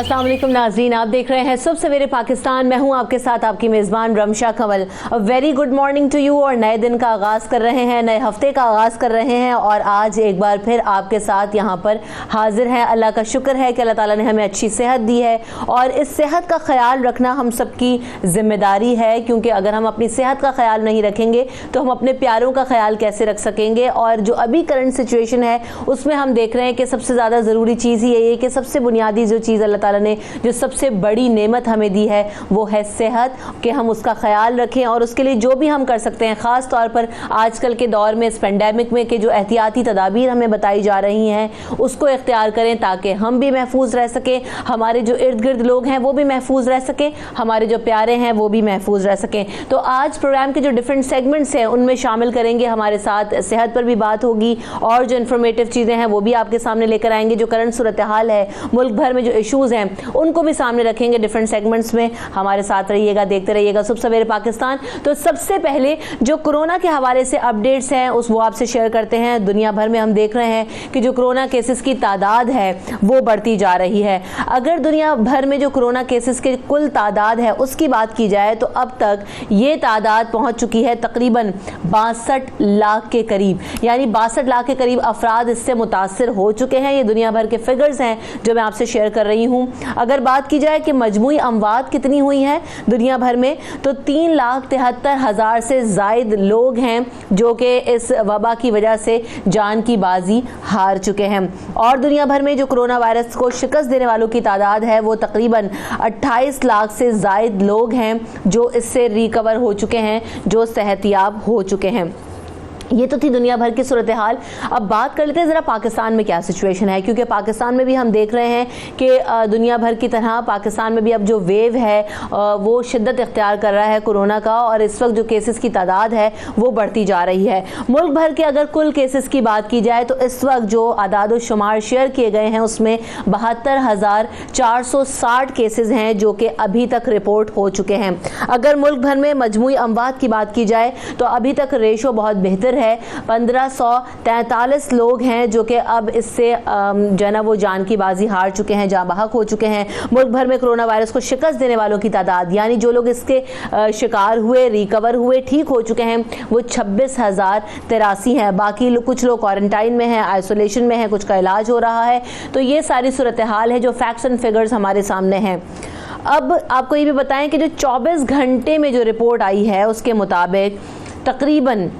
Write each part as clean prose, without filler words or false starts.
अस्सलाम वालेकुम नाज़रीन, आप देख रहे हैं सुबह सवेरे पाकिस्तान। मैं हूं आपके साथ आपकी मेज़बान Ramsha Kanwal. Very good morning to you. और नए दिन का आगाज़ कर रहे हैं, नए हफ्ते का आगाज़ कर रहे हैं और आज एक बार फिर आपके साथ यहां पर हाजिर हैं। अल्लाह का शुक्र है कि अल्लाह ताला ने हमें अच्छी सेहत दी है और इस सेहत का ख्याल रखना हम सबकी ज़िम्मेदारी है, क्योंकि अगर हम अपनी सेहत का ख्याल नहीं रखेंगे तो हम अपने प्यारों का ख्याल कैसे रख सकेंगे। और जो अभी करंट सिचुएशन है उसमें हम देख रहे हैं कि सबसे ज़्यादा ज़रूरी चीज़ ही यही है कि सबसे बुनियादी जो चीज़ अल्लाह ताला ने जो सबसे बड़ी नेमत हमें दी है वो है सेहत, कि हम उसका ख्याल रखें और उसके लिए जो भी हम कर सकते हैं, ख़ास तौर पर आजकल के दौर में इस पेंडेमिक में कि जो एहतियाती तदाबीर हमें बताई जा रही हैं उसको इख्तियार करें ताकि हम भी महफूज रह सकें, हमारे जो इर्द गिर्द लोग हैं वो भी महफूज रह सकें, हमारे जो प्यारे हैं वो भी महफूज रह सकें। तो आज प्रोग्राम के जो डिफरेंट सेगमेंट्स हैं उनमें शामिल करेंगे, हमारे साथ सेहत पर भी बात होगी और जो इन्फॉर्मेटिव चीज़ें हैं वो भी आपके सामने लेकर आएंगे। जो करंट सूरत हाल है, मुल्क भर में जो इशूज़ हैं उनको भी सामने रखेंगे डिफरेंट सेगमेंट्स में। हमारे साथ रहिएगा, देखते रहिएगा सुबह सवेरे पाकिस्तान। तो सबसे पहले जो कोरोना के हवाले से अपडेट्स हैं वो आपसे शेयर करते हैं। दुनिया भर में हम देख रहे हैं कि जो कोरोना केसेस की तादाद है वो बढ़ती जा रही है। अगर दुनिया भर में जो कोरोना केसेस की कुल तादाद है उसकी बात की जाए तो अब तक ये तादाद पहुंच चुकी है तकरीबन 62 लाख के करीब, यानी 62 लाख के करीब अफराद इससे मुतासिर हो चुके हैं। ये दुनिया भर के फिगर्स हैं जो मैं आपसे शेयर कर रही हूँ। अगर बात की जाए कि मजमूई अमवात कितनी हुई हैं दुनिया भर में, तो 3,73,000 से ज़ायद लोग हैं जो कि इस वबा की वजह से जान की बाजी हार चुके हैं। और दुनिया भर में जो कोरोना वायरस को शिकस्त देने वालों की तादाद है वो तकरीबन 28 लाख से ज़ायद लोग हैं जो इससे रिकवर हो चुके हैं, जो सेहतियाब हो चुके हैं। ये तो थी दुनिया भर की सूरत हाल। अब बात कर लेते हैं ज़रा पाकिस्तान में क्या सिचुएशन है, क्योंकि पाकिस्तान में भी हम देख रहे हैं कि दुनिया भर की तरह पाकिस्तान में भी अब जो वेव है वो शिद्दत इख्तियार कर रहा है कोरोना का, और इस वक्त जो केसेस की तादाद है वो बढ़ती जा रही है। मुल्क भर के अगर कुल केसेस की बात की जाए तो इस वक्त जो आदाद शुमार शेयर किए गए हैं उसमें 72,460 केसेस हैं जो कि अभी तक रिपोर्ट हो चुके हैं। अगर मुल्क भर में मजमूई अमवात की बात की जाए तो अभी तक रेशो बहुत बेहतर है। 1543 लोग हैं जो कि अब इससे जो है ना वो जान की बाजी हार चुके हैं, जाँ बहक हो चुके हैं। मुल्क भर में कोरोना वायरस को शिकस्त देने वालों की तादाद, यानी जो लोग इसके शिकार हुए, रिकवर हुए, ठीक हो चुके हैं, वो 26,083 हैं। बाकी कुछ लोग क्वारंटाइन में हैं, आइसोलेशन में हैं, कुछ का इलाज हो रहा है। तो ये सारी सूरत हाल है जो फैक्ट्स एंड फिगर्स हमारे सामने हैं। अब आपको ये भी बताएं कि जो 24 घंटे में जो रिपोर्ट आई है उसके मुताबिक तकरीबन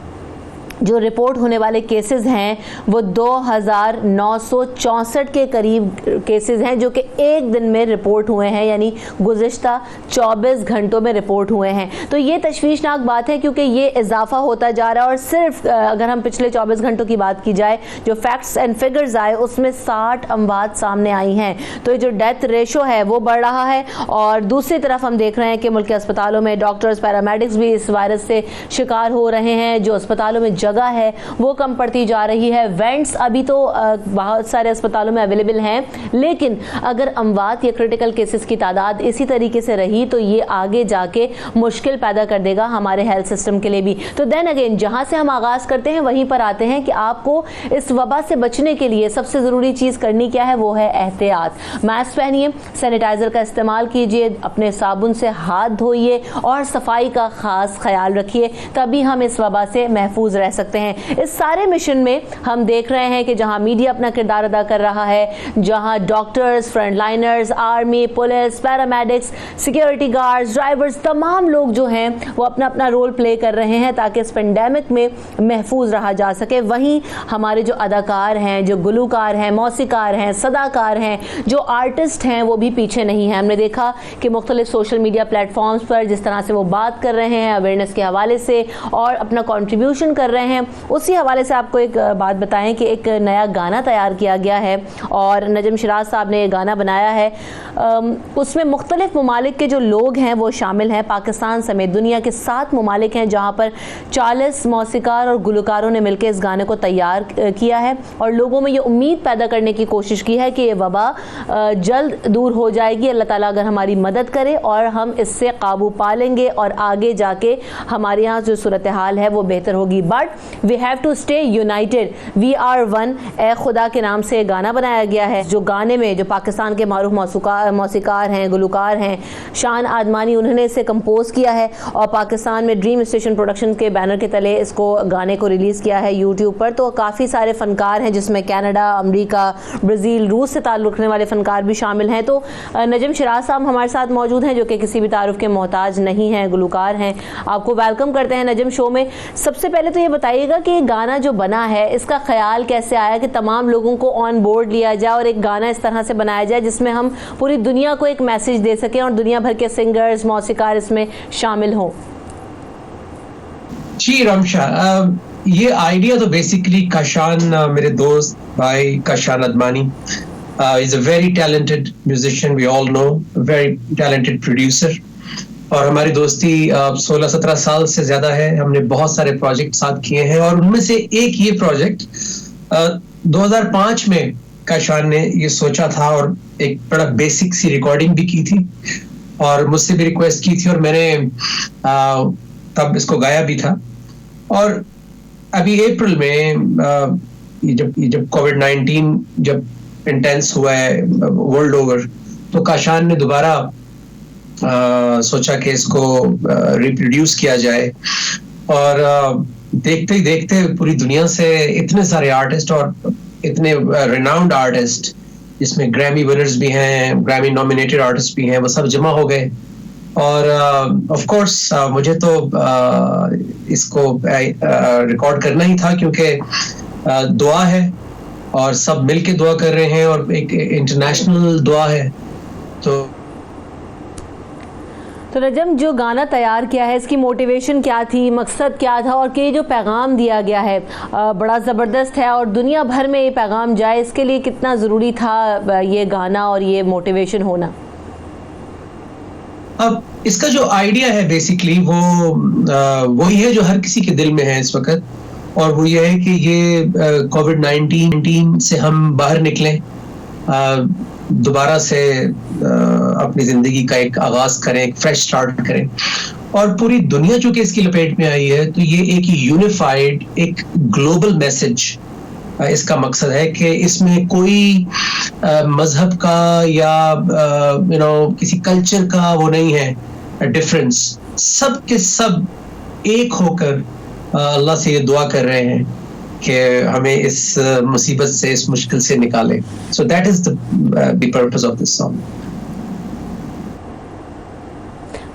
जो रिपोर्ट होने वाले केसेस हैं वो 2,964 के करीब केसेस हैं जो कि एक दिन में रिपोर्ट हुए हैं, यानी गुज़िश्ता 24 घंटों में रिपोर्ट हुए हैं। तो ये तशवीशनाक बात है क्योंकि ये इजाफा होता जा रहा है। और सिर्फ अगर हम पिछले 24 घंटों की बात की जाए, जो फैक्ट्स एंड फिगर्स आए उसमें 60 अमवात सामने आई हैं। तो जो डेथ रेशो है वो बढ़ रहा है। और दूसरी तरफ हम देख रहे हैं कि मुल्क के अस्पतालों में डॉक्टर्स, पैरामेडिक्स भी इस वायरस से शिकार हो रहे हैं। जो अस्पतालों में जगह है वो कम पड़ती जा रही है। वेंट्स अभी तो बहुत सारे अस्पतालों में अवेलेबल हैं, लेकिन अगर अमवात या क्रिटिकल केसेस की तादाद इसी तरीके से रही तो ये आगे जाके मुश्किल पैदा कर देगा हमारे हेल्थ सिस्टम के लिए भी। तो देन अगेन जहां से हम आगाज करते हैं वहीं पर आते हैं कि आपको इस वबा से बचने के लिए सबसे ज़रूरी चीज़ करनी क्या है, वो है एहतियात। मास्क पहनिए, सैनिटाइज़र का इस्तेमाल कीजिए, अपने साबुन से हाथ धोइए और सफाई का खास ख्याल रखिए, तभी हम इस वबा से महफूज रह सकते हैं। इस सारे मिशन में हम देख रहे हैं कि जहां मीडिया अपना किरदार अदा कर रहा है, जहां doctors, frontliners, army, police, paramedics, security guards, drivers, तमाम लोग जो हैं वो अपना अपना रोल प्ले कर रहे हैं ताकि इस पेंडेमिक में महफूज रहा जा सके। वहीं हमारे जो अदाकार हैं, जो गुलूकार हैं, मौसीकार हैं, सदाकार हैं, जो आर्टिस्ट हैं, वो भी पीछे नहीं हैं। हमने देखा कि मुख्तलिफ सोशल मीडिया प्लेटफॉर्म्स पर जिस तरह से वो बात कर रहे हैं अवेयरनेस के हवाले से और अपना कॉन्ट्रीब्यूशन कर रहे हैं, उसी हवाले से आपको एक बात बताएं कि एक नया गाना तैयार किया गया है और नजम शिराज साहब ने ये गाना बनाया है। उसमें मुख्तलिफ ममालिक के जो लोग हैं वो शामिल हैं, पाकिस्तान समेत दुनिया के 7 ममालिक हैं जहाँ पर 40 मौसीकार और गुलकारों ने मिलकर इस गाने को तैयार किया है और लोगों में ये उम्मीद पैदा करने की कोशिश की है कि ये वबा जल्द दूर हो जाएगी, अल्लाह ताला अगर हमारी मदद करे और हम इससे काबू पा लेंगे और आगे जाके हमारे यहाँ जो सूरत हाल है वो बेहतर होगी। But we have to stay united, we are one, ए खुदा के नाम से गाना बनाया गया है। जो गाने में जो पाकिस्तान के मारूफ मौसीकार हैं, गुलकार हैं, शान आदमानी, उन्होंने इसे कंपोज किया है और पाकिस्तान में ड्रीम स्टेशन प्रोडक्शन के बैनर के तले इसको गाने को रिलीज़ किया है यूट्यूब पर। तो काफ़ी सारे फ़नकार हैं जिसमें कनाडा, अमेरिका, ब्राज़ील, रूस से ताल्लुक़ रखने वाले फ़नकार भी शामिल हैं। तो नजम शिराज साहब हमारे साथ मौजूद हैं जो कि किसी भी तारुफ के मोहताज नहीं हैं, गुलकार हैं। आपको वेलकम करते हैं नजम शो में। सबसे पहले तो ये बताइएगा कि गाना जो बना है इसका ख्याल कैसे आया कि तमाम लोगों को ऑन बोर्ड लिया जाए और एक गाना इस तरह से बनाया जाए जिसमें हम पूरी दुनिया को एक मैसेज दे सकें और दुनिया भर के सिंगर्स, मौसीकार इसमें शामिल हों? जी रमशा, ये आइडिया तो बेसिकली काशान, मेरे दोस्त भाई Kashan Adamani, is a very talented musician, we all know, very talented producer, और हमारी दोस्ती 16-17 साल से ज्यादा है। हमने बहुत सारे प्रोजेक्ट साथ किए हैं और उनमें से एक ये प्रोजेक्ट 2005 में काशान ने ये सोचा था और एक बड़ा बेसिक सी रिकॉर्डिंग भी की थी और मुझसे भी रिक्वेस्ट की थी और मैंने तब इसको गाया भी था। और अभी अप्रैल में जब कोविड-19 जब इंटेंस हुआ है वर्ल्ड ओवर, तो काशान ने दोबारा सोचा कि इसको रिप्रोड्यूस किया जाए और देखते ही देखते पूरी दुनिया से इतने सारे आर्टिस्ट और इतने रिनाउंड आर्टिस्ट, जिसमें ग्रैमी विनर्स भी हैं, ग्रैमी नॉमिनेटेड आर्टिस्ट भी हैं, वो सब जमा हो गए। और ऑफ कोर्स मुझे तो इसको रिकॉर्ड करना ही था क्योंकि दुआ है और सब मिलके दुआ कर रहे हैं और एक इंटरनेशनल दुआ है। तो नजम, जो गाना तैयार किया है इसकी मोटिवेशन क्या थी, मकसद क्या था और कि जो पैगाम दिया गया है बड़ा ज़बरदस्त है और दुनिया भर में ये पैगाम जाए, इसके लिए कितना ज़रूरी था ये गाना और ये मोटिवेशन होना? अब इसका जो आइडिया है बेसिकली वो वही है जो हर किसी के दिल में है इस वक्त, और वो ये है कि ये कोविड-19 से हम बाहर निकलें, दोबारा से अपनी जिंदगी का एक आगाज करें, एक फ्रेश स्टार्ट करें। और पूरी दुनिया चूंकि इसकी लपेट में आई है तो ये एक यूनिफाइड, एक ग्लोबल मैसेज इसका मकसद है कि इसमें कोई मजहब का या किसी कल्चर का वो नहीं है डिफरेंस। सब के सब एक होकर अल्लाह से ये दुआ कर रहे हैं कि हमें इस मुसीबत से, इस मुश्किल से निकाले। So that is the purpose of this song.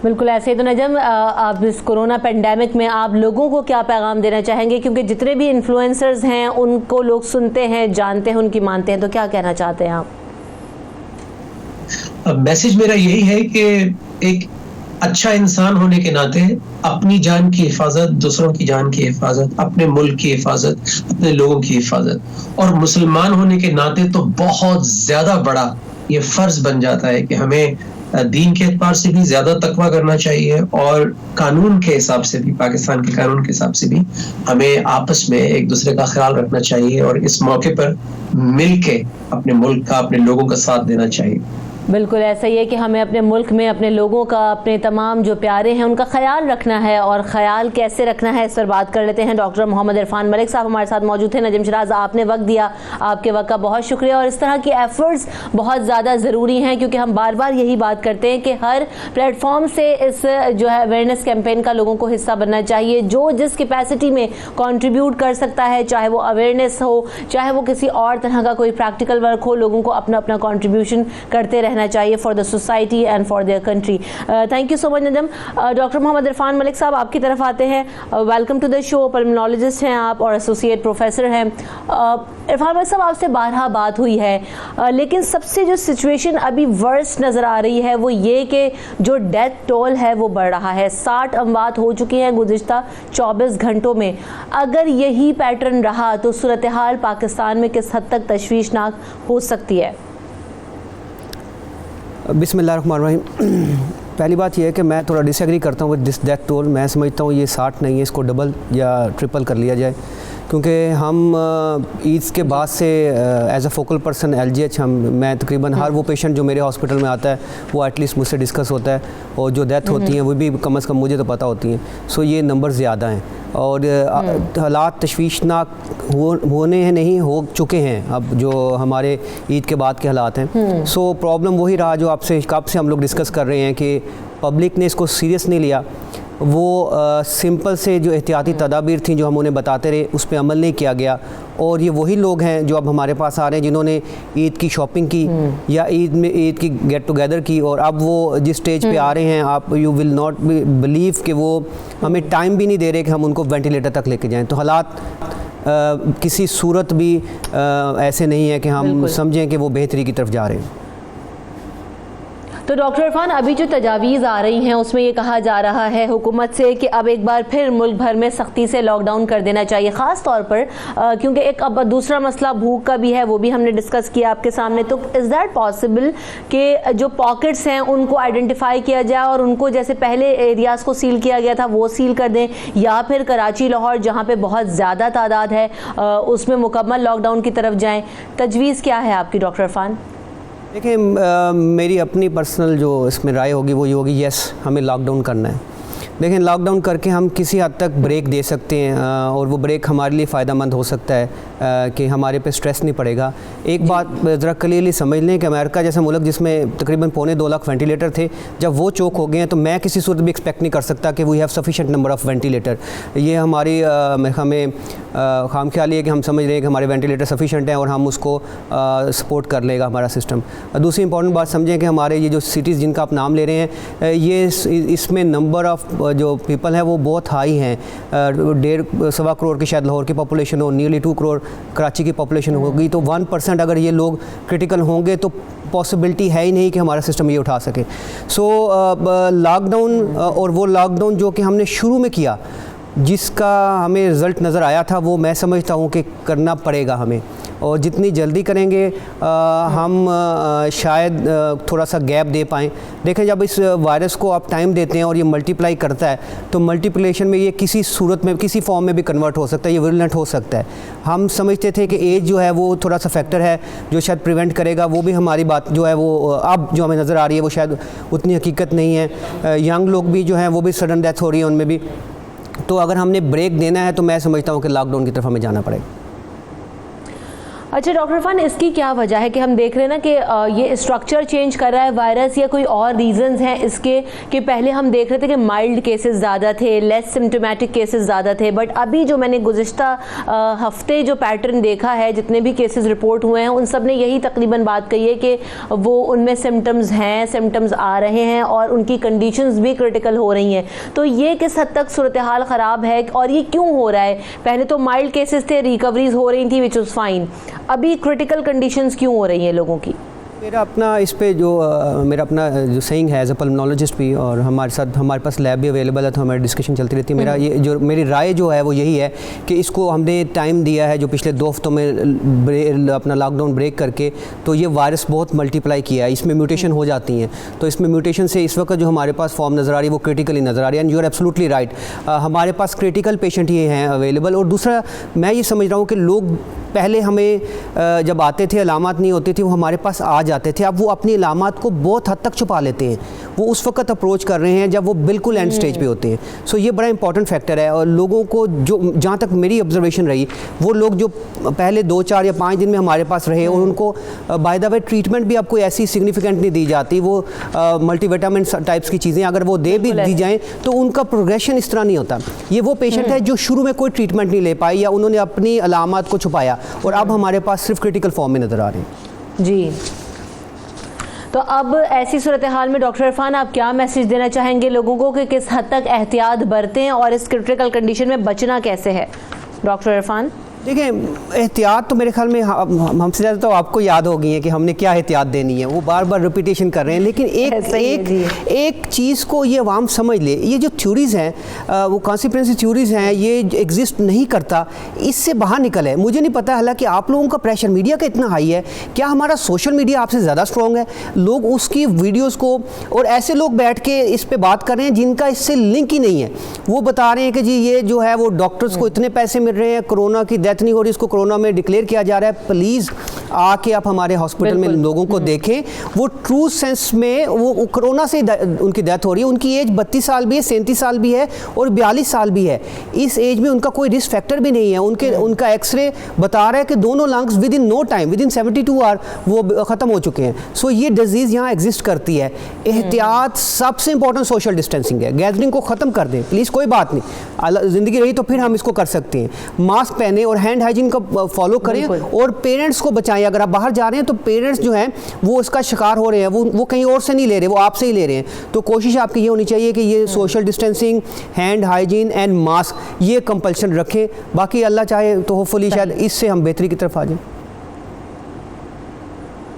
बिल्कुल ऐसे ही। तो नजम, आप इस कोरोना पेंडेमिक में आप लोगों को क्या पैगाम देना चाहेंगे, क्योंकि जितने भी इन्फ्लुएंसर्स हैं उनको लोग सुनते हैं, जानते हैं, उनकी मानते हैं, तो क्या कहना चाहते हैं आप? मैसेज मेरा यही है कि एक अच्छा इंसान होने के नाते अपनी जान की हिफाजत, दूसरों की जान की हिफाजत, अपने मुल्क की हिफाजत, अपने लोगों की हिफाजत, और मुसलमान होने के नाते तो बहुत ज्यादा बड़ा ये फर्ज बन जाता है कि हमें दीन के एतबार से भी ज्यादा तकवा करना चाहिए और कानून के हिसाब से भी, पाकिस्तान के कानून के हिसाब से भी हमें आपस में एक दूसरे का ख्याल रखना चाहिए और इस मौके पर मिलके अपने मुल्क का, अपने लोगों का साथ देना चाहिए। बिल्कुल ऐसा ही है कि हमें अपने मुल्क में अपने लोगों का, अपने तमाम जो प्यारे हैं उनका ख्याल रखना है, और ख्याल कैसे रखना है इस पर बात कर लेते हैं। डॉक्टर मोहम्मद इरफान मलिक साहब हमारे साथ मौजूद थे। नजम शिराज, आपने वक्त दिया, आपके वक्त का बहुत शुक्रिया। और इस तरह की एफर्ट्स बहुत ज़्यादा ज़रूरी हैं क्योंकि हम बार बार यही बात करते हैं कि हर प्लेटफॉर्म से इस जो है अवेयरनेस कैंपेन का लोगों को हिस्सा बनना चाहिए। जो जिस कैपेसिटी में कंट्रीब्यूट कर सकता है, चाहे वो अवेयरनेस हो, चाहे वो किसी और तरह का कोई प्रैक्टिकल वर्क हो, लोगों को अपना अपना कंट्रीब्यूशन करते रहना चाहिए for the society and for their country. Thank you so much Najam. Doctor Mohammad Irfan Malik sahab, आपकी तरफ आते हैं। Welcome to the show. Pulmonologist हैं आप और एसोसिएट प्रोफेसर हैं। इरफान मलिक साहब, आपसे बारहा बात हुई है, लेकिन सबसे जो सिचुएशन अभी वर्स्ट नज़र आ रही है वो ये कि जो डेथ टोल है वो बढ़ रहा है। 60 अमवात हो चुकी हैं गुज़िश्ता 24 घंटों में। अगर यही पैटर्न रहा तो सूरत हाल पाकिस्तान में किस हद तक तशवीशनाक हो सकती है? बिस्मिल्लाहिर्रहमानिर्रहीम। पहली बात यह है कि मैं थोड़ा डिसएग्री करता हूँ विद दिस डेथ टोल। मैं समझता हूँ ये 60 नहीं है, इसको डबल या ट्रिपल कर लिया जाए, क्योंकि हम ईद के बाद से as a focal person LGH मैं तकरीबन हर वो पेशेंट जो मेरे हॉस्पिटल में आता है वो एटलीस्ट मुझसे डिस्कस होता है, और जो डेथ होती हैं वो भी कम से कम मुझे तो पता होती हैं। सो ये नंबर ज़्यादा हैं और हालात तशवीशनाक होने हैं, नहीं हो चुके हैं अब जो हमारे ईद के बाद के हालात हैं। सो प्रॉब्लम वही रहा जो आपसे कब से हम लोग डिस्कस कर रहे हैं कि पब्लिक ने इसको सीरियस नहीं लिया। वो सिंपल से जो एहतियाती तदाबीर थी जो हम उन्हें बताते रहे उस पर अमल नहीं किया गया, और ये वही लोग हैं जो अब हमारे पास आ रहे हैं जिन्होंने ईद की शॉपिंग की या ईद की गेट टुगेदर की, और अब वो जिस स्टेज पे आ रहे हैं आप यू विल नॉट बिलीव कि वो हमें टाइम भी नहीं दे रहे कि हम उनको वेंटिलेटर तक लेके जाएं। तो हालात किसी सूरत भी ऐसे नहीं है कि हम समझें कि वो बेहतरी की तरफ जा रहे हैं। तो डॉक्टर इरफान, अभी जो तजावीज़ आ रही हैं उसमें ये कहा जा रहा है हुकूमत से कि अब एक बार फिर मुल्क भर में सख्ती से लॉकडाउन कर देना चाहिए, ख़ास तौर पर क्योंकि एक अब दूसरा मसला भूख का भी है, वो भी हमने डिस्कस किया आपके सामने। तो इज़ दैट पॉसिबल कि जो पॉकेट्स हैं उनको आइडेंटिफाई किया जाए और उनको जैसे पहले एरियाज़ को सील किया गया था वो सील कर दें, या फिर कराची, लाहौर जहाँ पर बहुत ज़्यादा तादाद है उसमें मुकम्मल लॉकडाउन की तरफ जाएँ? तजवीज़ क्या है आपकी डॉक्टर इरफान? देखिए, मेरी अपनी पर्सनल जो इसमें राय होगी वो ये होगी, यस हमें लॉकडाउन करना है। लेकिन लॉकडाउन करके हम किसी हद तक ब्रेक दे सकते हैं और वो ब्रेक हमारे लिए फ़ायदेमंद हो सकता है कि हमारे पे स्ट्रेस नहीं पड़ेगा। एक बात ज़रा क्लियरली समझ लें कि अमेरिका जैसा मुल्क जिसमें तकरीबन 2.25 लाख वेंटिलेटर थे, जब वो चोक हो गए हैं तो मैं किसी सूरत भी एक्सपेक्ट नहीं कर सकता कि we have sufficient number of ventilator. ये हमारी हमें खाम ख्याल है कि हम समझ रहे हैं कि हमारे वेंटिलेटर सफिशेंट हैं और हम उसको सपोर्ट कर लेगा हमारा सिस्टम। दूसरी इंपॉर्टेंट बात समझें कि हमारे ये जो सिटीज़ जिनका आप नाम ले रहे हैं, ये इसमें नंबर ऑफ़ जो पीपल हैं वो बहुत हाई हैं। 1.5-1.25 करोड़ की शायद लाहौर की पॉपुलेशन हो, नियरली 2 करोड़ कराची की पॉपुलेशन होगी। तो 1% अगर ये लोग क्रिटिकल होंगे तो पॉसिबिलिटी है ही नहीं कि हमारा सिस्टम ये उठा सके। सो लॉकडाउन, और वो लॉकडाउन जो कि हमने शुरू में किया जिसका हमें रिज़ल्ट नज़र आया था, वो मैं समझता हूँ कि करना पड़ेगा हमें, और जितनी जल्दी करेंगे हम शायद थोड़ा सा गैप दे पाएँ। देखें, जब इस वायरस को आप टाइम देते हैं और ये मल्टीप्लाई करता है तो मल्टीप्लिकेशन में ये किसी सूरत में किसी फॉर्म में भी कन्वर्ट हो सकता है, ये विरुलेंट हो सकता है। हम समझते थे कि एज जो है वो थोड़ा सा फैक्टर है जो शायद प्रिवेंट करेगा, वो भी हमारी बात जो है वो अब जो हमें नज़र आ रही है वो शायद उतनी हकीकत नहीं है। यंग लोग भी जो हैं वो भी सडन डेथ हो रही है उनमें भी। तो अगर हमने ब्रेक देना है तो मैं समझता हूँ कि लॉकडाउन की तरफ हमें जाना पड़ेगा। अच्छा डॉक्टर इरफान, इसकी क्या वजह है कि हम देख रहे हैं ना कि ये स्ट्रक्चर चेंज कर रहा है वायरस, या कोई और रीजंस हैं इसके कि पहले हम देख रहे थे कि माइल्ड केसेस ज़्यादा थे, लेस सिम्टोमेटिक केसेस ज़्यादा थे, बट अभी जो मैंने गुज़िश्ता हफ्ते जो पैटर्न देखा है, जितने भी केसेस रिपोर्ट हुए हैं उन सब ने यही तकरीबन बात कही है कि वो उनमें सिम्टम्स हैं, सिम्टम्स आ रहे हैं और उनकी कंडीशंस भी क्रिटिकल हो रही हैं। तो ये किस हद तक सूरत हाल ख़राब है और ये क्यों हो रहा है? पहले तो माइल्ड केसेस थे, रिकवरीज हो रही थी विच इज़ फाइन, अभी क्रिटिकल कंडीशंस क्यों हो रही हैं लोगों की? मेरा अपना इस पे जो मेरा अपना जो सेइंग है एज अ पल्मोनोलॉजिस्ट भी, और हमारे साथ हमारे पास लैब भी अवेलेबल है तो हमारी डिस्कशन चलती रहती है। मेरा ये जो मेरी राय जो है वो यही है कि इसको हमने टाइम दिया है जो पिछले 2 हफ्तों में अपना लॉकडाउन ब्रेक करके, तो ये वायरस बहुत मल्टीप्लाई किया है, इसमें म्यूटेशन हो जाती हैं। तो इसमें म्यूटेशन से इस वक्त जो हमारे पास फॉर्म नज़र आ रही है वो क्रिटिकली नज़र आ रही है। And you are absolutely right, हमारे पास क्रिटिकल पेशेंट ये हैं अवेलेबल। और दूसरा मैं ये समझ रहा हूँ कि लोग पहले हमें जब आते थे अलामात नहीं होती थी वो हमारे पास आ जाते थे, अब वो अपनी अलामात को बहुत हद तक छुपा लेते हैं। वो उस वक्त अप्रोच कर रहे हैं जब वो बिल्कुल एंड स्टेज पे होते हैं। सो ये बड़ा इंपॉर्टेंट फैक्टर है। और लोगों को जो जहाँ तक मेरी ऑब्जर्वेशन रही, वो लोग जो पहले 2, 4 या 5 दिन में हमारे पास रहे और उनको बाय द वे ट्रीटमेंट भी आपको ऐसी सिग्निफिकेंट नहीं दी जाती, वो मल्टीविटामिन टाइप्स की चीज़ें अगर वो दे भी दी जाएँ तो उनका प्रोग्रेशन इस तरह नहीं होता। ये वो पेशेंट है जो शुरू में कोई ट्रीटमेंट नहीं ले पाए या उन्होंने अपनी अलामात को छुपाया और अब हमारे पास सिर्फ क्रिटिकल फॉर्म में नज़र आ रहे हैं। जी, तो अब ऐसी सूरत हाल में डॉक्टर इरफान आप क्या मैसेज देना चाहेंगे लोगों को कि किस हद तक एहतियात बरतें और इस क्रिटिकल कंडीशन में बचना कैसे है? डॉक्टर इरफान देखिए, एहतियात तो मेरे ख्याल में हमसे ज़्यादा तो आपको याद हो गई है कि हमने क्या एहतियात देनी है, वो बार बार रिपीटेशन कर रहे हैं। लेकिन एक चीज़ को ये अवाम समझ ले, ये जो थ्योरीज़ हैं वो कॉन्स्पिरेसी थ्योरीज़ हैं, ये एग्जिस्ट नहीं करता, इससे बाहर निकल है। मुझे नहीं पता हालांकि आप लोगों का प्रेशर मीडिया का इतना हाई है, क्या हमारा सोशल मीडिया आपसे ज़्यादा स्ट्रॉन्ग है? लोग उसकी वीडियोज़ को, और ऐसे लोग बैठ के इस पर बात कर रहे हैं जिनका इससे लिंक ही नहीं है, वो बता रहे हैं कि जी ये जो है वो डॉक्टर्स को इतने पैसे मिल रहे हैं, कोरोना की डेथ नहीं हो रही, इसको कोरोना में डिक्लेयर किया जा रहा है। प्लीज़ आके आप हमारे हॉस्पिटल में लोगों को देखें, वो ट्रू सेंस में वो कोरोना से उनकी डेथ हो रही है। उनकी एज 32 साल भी है, 37 साल भी है और 42 साल भी है। इस एज में उनका कोई रिस्क फैक्टर भी नहीं है। उनका एक्सरे बता रहा है कि दोनों lungs within no time, within 72 hour वो ख़त्म हो चुके हैं। सो ये डिजीज़ यहाँ एग्जिस्ट करती है। एहतियात सबसे इंपॉर्टेंट सोशल डिस्टेंसिंग है। गैदरिंग को ख़त्म कर दें प्लीज़, कोई बात नहीं, ज़िंदगी रही तो फिर हम इसको कर सकते हैं। मास्क पहने और हैंड हाइजीन का फॉलो करें और पेरेंट्स को बचाएं। अगर आप बाहर जा रहे हैं तो पेरेंट्स जो हैं वो इसका शिकार हो रहे हैं, वो कहीं और से नहीं ले रहे, वो आपसे ही ले रहे हैं। तो कोशिश आपकी ये होनी चाहिए कि ये social distancing, hand hygiene and mask ये कंपल्शन रखें। बाकी अल्लाह चाहे तो होपफुली शायद इससे हम बेहतरी की तरफ आ जाएं।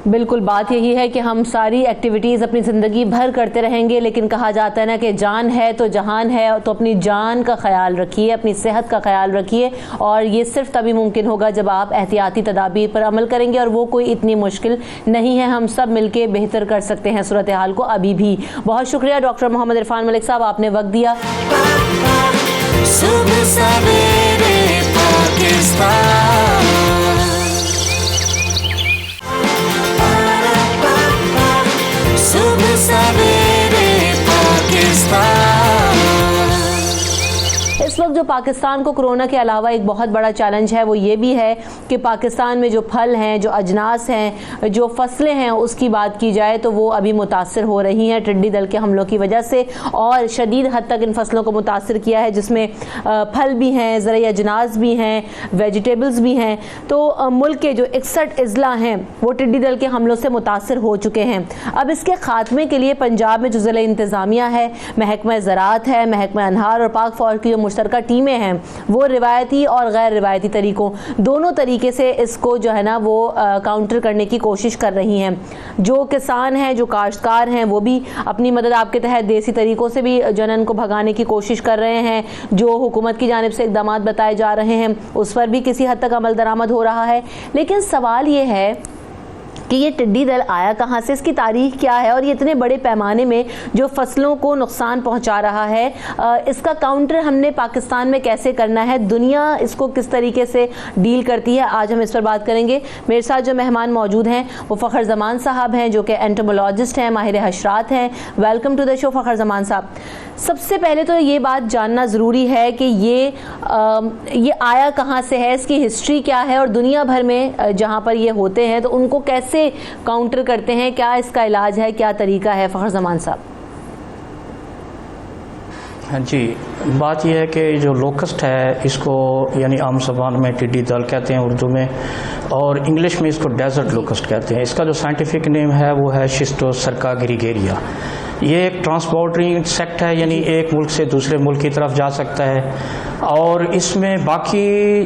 बिल्कुल, बात यही है कि हम सारी एक्टिविटीज़ अपनी ज़िंदगी भर करते रहेंगे, लेकिन कहा जाता है ना कि जान है तो जहान है। तो अपनी जान का ख्याल रखिए, अपनी सेहत का ख्याल रखिए, और ये सिर्फ तभी मुमकिन होगा जब आप एहतियाती तदाबीर पर अमल करेंगे, और वो कोई इतनी मुश्किल नहीं है। हम सब मिलके बेहतर कर सकते हैं सूरत हाल को अभी भी। बहुत शुक्रिया डॉक्टर मोहम्मद इरफान मलिक साहब, आपने वक्त दिया। सुबह सवेरे पाकिस्तान। सुबह सवेरे पाकिस्तान। इस वक्त जो पाकिस्तान को कोरोना के अलावा एक बहुत बड़ा चैलेंज है वो ये भी है कि पाकिस्तान में जो फल हैं, जो अजनास हैं, जो फसलें हैं, उसकी बात की जाए तो वो अभी मुतासर हो रही हैं टिड्डी दल के हमलों की वजह से, और शदीद हद तक इन फसलों को मुतासर किया है, जिसमें फल भी हैं, ज़रूरी अजनास भी हैं, वेजिटेबल्स भी हैं। तो मुल्क के जो 61 अजला हैं वो टिड्डी दल के हमलों से मुतासर हो चुके हैं। अब इसके खात्मे के लिए पंजाब में जो ज़िला इंतज़ामिया है, महकमा ज़राअत है, महकमा अनहार और पाक फौज की जो मुश्तरका टीमें हैं, वो रिवायती और गैर रिवायती तरीकों दोनों तरीके से इसको जो है ना वो काउंटर करने की कोशिश कर रही हैं। जो किसान हैं, जो काश्तकार हैं, वो भी अपनी मदद आपके तहत देसी तरीकों से भी जनन को भगाने की कोशिश कर रहे हैं। जो हुकूमत की जानिब से इक़दाम बताए जा रहे हैं उस पर भी किसी हद तक अमल दरामद हो रहा है। लेकिन सवाल ये है कि ये टिड्डी दल आया कहाँ से, इसकी तारीख क्या है, और ये इतने बड़े पैमाने में जो फसलों को नुकसान पहुँचा रहा है, इसका काउंटर हमने पाकिस्तान में कैसे करना है, दुनिया इसको किस तरीके से डील करती है, आज हम इस पर बात करेंगे। मेरे साथ जो मेहमान मौजूद हैं वो फ़खर ज़मान साहब हैं, जो कि एंटोमोलॉजिस्ट हैं, माहिर हशरात हैं। Welcome to the show Fakhar Zaman साहब। सबसे पहले तो ये बात जानना ज़रूरी है कि ये आया कहाँ से है, इसकी हिस्ट्री क्या है, और दुनिया भर में जहाँ पर ये होते हैं तो उनको कैसे काउंटर करते हैं, क्या इसका इलाज है, क्या तरीका है, फ़खर ज़मान साहब? हाँ जी, बात यह है कि जो लोकस्ट है इसको यानी आम ज़बान में टिड्डी दल कहते हैं उर्दू में, और इंग्लिश में इसको डेजर्ट लोकस्ट कहते हैं। इसका जो साइंटिफिक नेम है वो है शिस्टोसर्का ग्रीगेरिया। ये एक ट्रांसपोर्टिंग इंसेक्ट है, यानी एक मुल्क से दूसरे मुल्क की तरफ जा सकता है, और इसमें बाकी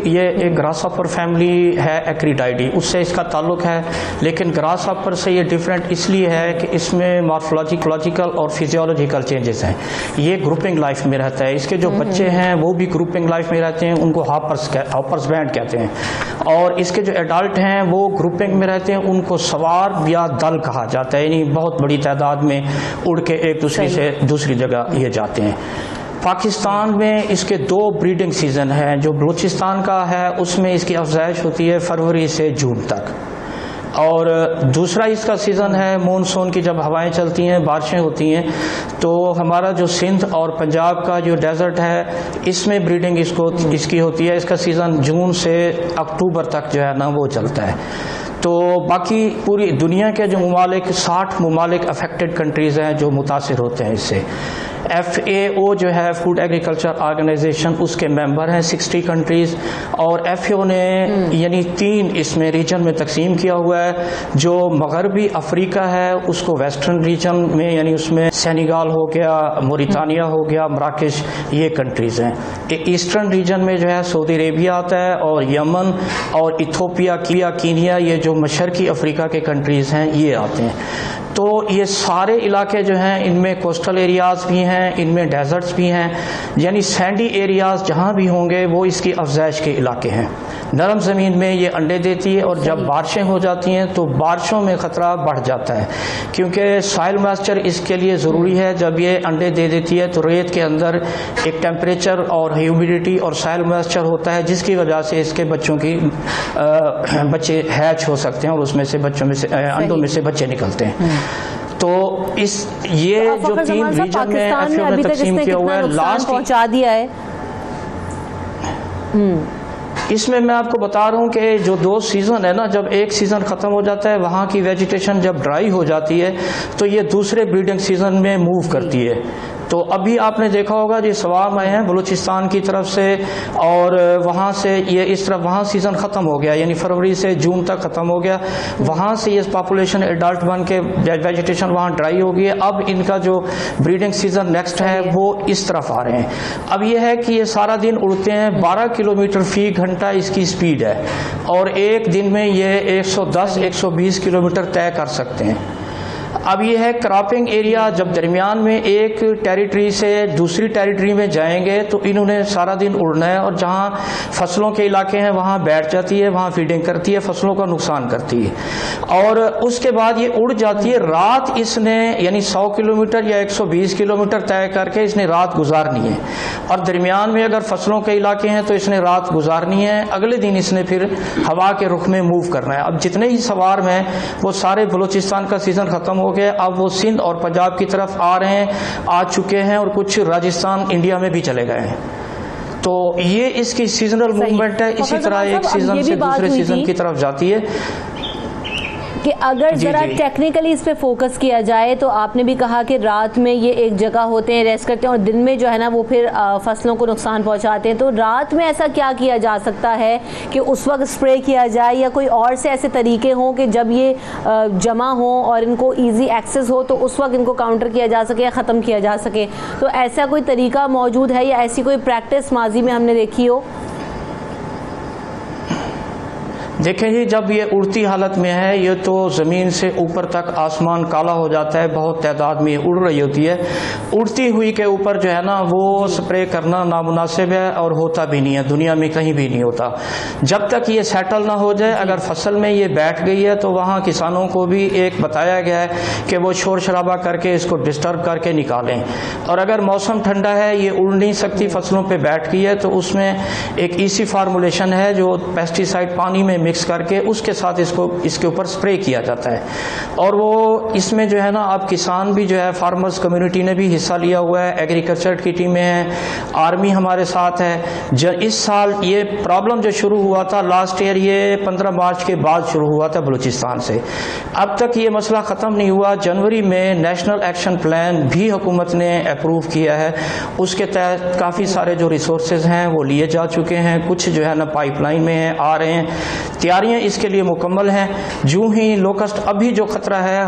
ये एक ग्रासहॉपर फैमिली है एक्रिडाइडी, उससे इसका ताल्लुक है। लेकिन ग्रासहॉपर से ये डिफरेंट इसलिए है कि इसमें मॉर्फोलॉजिकल और फिजियोलॉजिकल चेंजेस हैं। ये ग्रुपिंग लाइफ में रहता है। इसके जो बच्चे हैं वो भी ग्रुपिंग लाइफ में रहते हैं, उनको हॉपर्स बैंड कहते हैं। और इसके जो एडल्ट हैं वो ग्रुपिंग में रहते हैं, उनको सवार या दल कहा जाता है, यानी बहुत बड़ी तादाद में उड़ के एक दूसरी से दूसरी जगह ये जाते हैं। पाकिस्तान में इसके 2 ब्रीडिंग सीज़न हैं। जो बलूचिस्तान का है उसमें इसकी अफजाइश होती है फरवरी से जून तक, और दूसरा इसका सीज़न है मानसून की, जब हवाएं चलती हैं, बारिशें होती हैं। तो हमारा जो सिंध और पंजाब का जो डेजर्ट है इसमें ब्रीडिंग इसकी होती है। इसका सीज़न जून से अक्टूबर तक जो है ना वो चलता है। तो बाकी पूरी दुनिया के जो ममालिक 60 ममालिक अफेक्टेड कंट्रीज़ हैं जो मुतासिर होते हैं इससे। FAO जो है फूड एग्रीकल्चर ऑर्गेनाइजेशन, उसके मेंबर हैं 60 कंट्रीज़, और FAO ने यानी 3 इसमें रीजन में तकसीम किया हुआ है। जो मगरबी अफ्रीका है उसको वेस्टर्न रीजन में, यानी उसमें सेनेगल हो गया, मोरितानिया हो गया, मराकश, ये कंट्रीज़ हैं। ईस्टर्न रीजन में जो है सऊदी अरेबिया आता है, और यमन और इथोपिया, कीनिया, ये जो मशरकी अफ्रीका के कंट्रीज़ हैं ये आते हैं। तो ये सारे इलाके जो हैं इनमें कोस्टल एरियाज़ भी हैं, इनमें डेजर्ट्स भी हैं, यानी सैंडी एरियाज़ जहाँ भी होंगे वो इसकी अफजाइश के इलाके हैं। नरम ज़मीन में ये अंडे देती है, और जब बारिशें हो जाती हैं तो बारिशों में ख़तरा बढ़ जाता है, क्योंकि सॉइल मॉइस्चर इसके लिए ज़रूरी है। जब ये अंडे दे देती है तो रेत के अंदर एक टेम्परेचर और ह्यूमिडिटी और सॉइल मॉइस्चर होता है, जिसकी वजह से इसके बच्चों की बच्चे हैच हो सकते हैं और उसमें से बच्चों में से अंडों में से बच्चे निकलते हैं। तो ये तो जो 3 रीजन में एफएओ ने तकसीम किया हुआ है, लास्ट पहुंचा दिया है। इसमें मैं आपको बता रहा हूँ कि जो 2 सीज़न है ना, जब एक सीज़न ख़त्म हो जाता है, वहाँ की वेजिटेशन जब ड्राई हो जाती है तो ये दूसरे ब्रीडिंग सीज़न में मूव करती है। तो अभी आपने देखा होगा ये सवाम आए हैं बलूचिस्तान की तरफ से, और वहाँ से ये इस तरफ वहाँ सीज़न ख़त्म हो गया, यानी फरवरी से जून तक ख़त्म हो गया। वहाँ से ये पॉपुलेशन एडल्ट बन के वेजिटेशन वहाँ ड्राई हो गई है। अब इनका जो ब्रीडिंग सीज़न नेक्स्ट है वो इस तरफ आ रहे हैं। अब ये है कि ये सारा दिन उड़ते हैं, 12 किलोमीटर फ़ी घंटा इसकी स्पीड है, और एक दिन में ये 110-120 किलोमीटर तय कर सकते हैं। अब ये है क्रॉपिंग एरिया, जब दरमियान में एक टेरिटरी से दूसरी टेरिटरी में जाएंगे तो इन्होंने सारा दिन उड़ना है, और जहाँ फसलों के इलाके हैं वहाँ बैठ जाती है, वहाँ फीडिंग करती है, फसलों का नुकसान करती है, और उसके बाद ये उड़ जाती है। रात इसने यानी 100 किलोमीटर या 120 किलोमीटर तय करके इसने रात गुजारनी है, और दरमियान में अगर फसलों के इलाके हैं तो इसने रात गुजारनी है। अगले दिन इसने फिर हवा के रुख में मूव करना है। अब जितने ही सवार हैं वो सारे बलूचिस्तान का सीज़न ख़त्म हो गया, अब वो सिंध और पंजाब की तरफ आ रहे हैं, आ चुके हैं, और कुछ राजस्थान इंडिया में भी चले गए हैं। तो ये इसकी सीजनल मूवमेंट है। इसी तरह एक सीजन से दूसरे सीजन की तरफ जाती है। कि अगर जी, जरा जी। टेक्निकली इस पे फोकस किया जाए तो आपने भी कहा कि रात में ये एक जगह होते हैं, रेस्ट करते हैं, और दिन में जो है ना वो फिर फसलों को नुकसान पहुंचाते हैं। तो रात में ऐसा क्या किया जा सकता है कि उस वक्त स्प्रे किया जाए, या कोई और से ऐसे तरीके हों कि जब ये जमा हो और इनको ईजी एक्सेस हो तो उस वक्त इनको काउंटर किया जा सके या ख़त्म किया जा सके? तो ऐसा कोई तरीका मौजूद है या ऐसी कोई प्रैक्टिस माजी में हमने देखी हो? देखें जी, जब ये उड़ती हालत में है ये तो ज़मीन से ऊपर तक आसमान काला हो जाता है, बहुत तादाद में उड़ रही होती है। उड़ती हुई के ऊपर जो है ना वो स्प्रे करना नामुनासिब है, और होता भी नहीं है, दुनिया में कहीं भी नहीं होता। जब तक ये सेटल ना हो जाए, अगर फसल में ये बैठ गई है तो वहाँ किसानों को भी एक बताया गया है कि वो शोर शराबा करके इसको डिस्टर्ब करके निकालें। और अगर मौसम ठंडा है, ये उड़ नहीं सकती, फसलों पर बैठ गई है, तो उसमें एक ईसी फार्मूलेशन है जो पेस्टिसाइड पानी में मिक्स करके उसके साथ इसके ऊपर स्प्रे किया जाता है। और वो इसमें जो है ना, अब किसान भी जो है, फार्मर्स कम्युनिटी ने भी हिस्सा लिया हुआ है, एग्रीकल्चर की टीमें हैं, आर्मी हमारे साथ है। इस साल ये प्रॉब्लम जो शुरू हुआ था लास्ट ईयर, ये 15 मार्च के बाद शुरू हुआ था बलूचिस्तान से। अब तक ये मसला ख़त्म नहीं हुआ। जनवरी में नेशनल एक्शन प्लान भी हुकूमत ने अप्रूव किया है, उसके तहत काफ़ी सारे जो रिसोर्सेज हैं वो लिए जा चुके हैं, कुछ जो है ना पाइपलाइन में आ रहे हैं। तैयारियां इसके लिए मुकम्मल हैं। जो ही लोकस्ट अभी जो खतरा है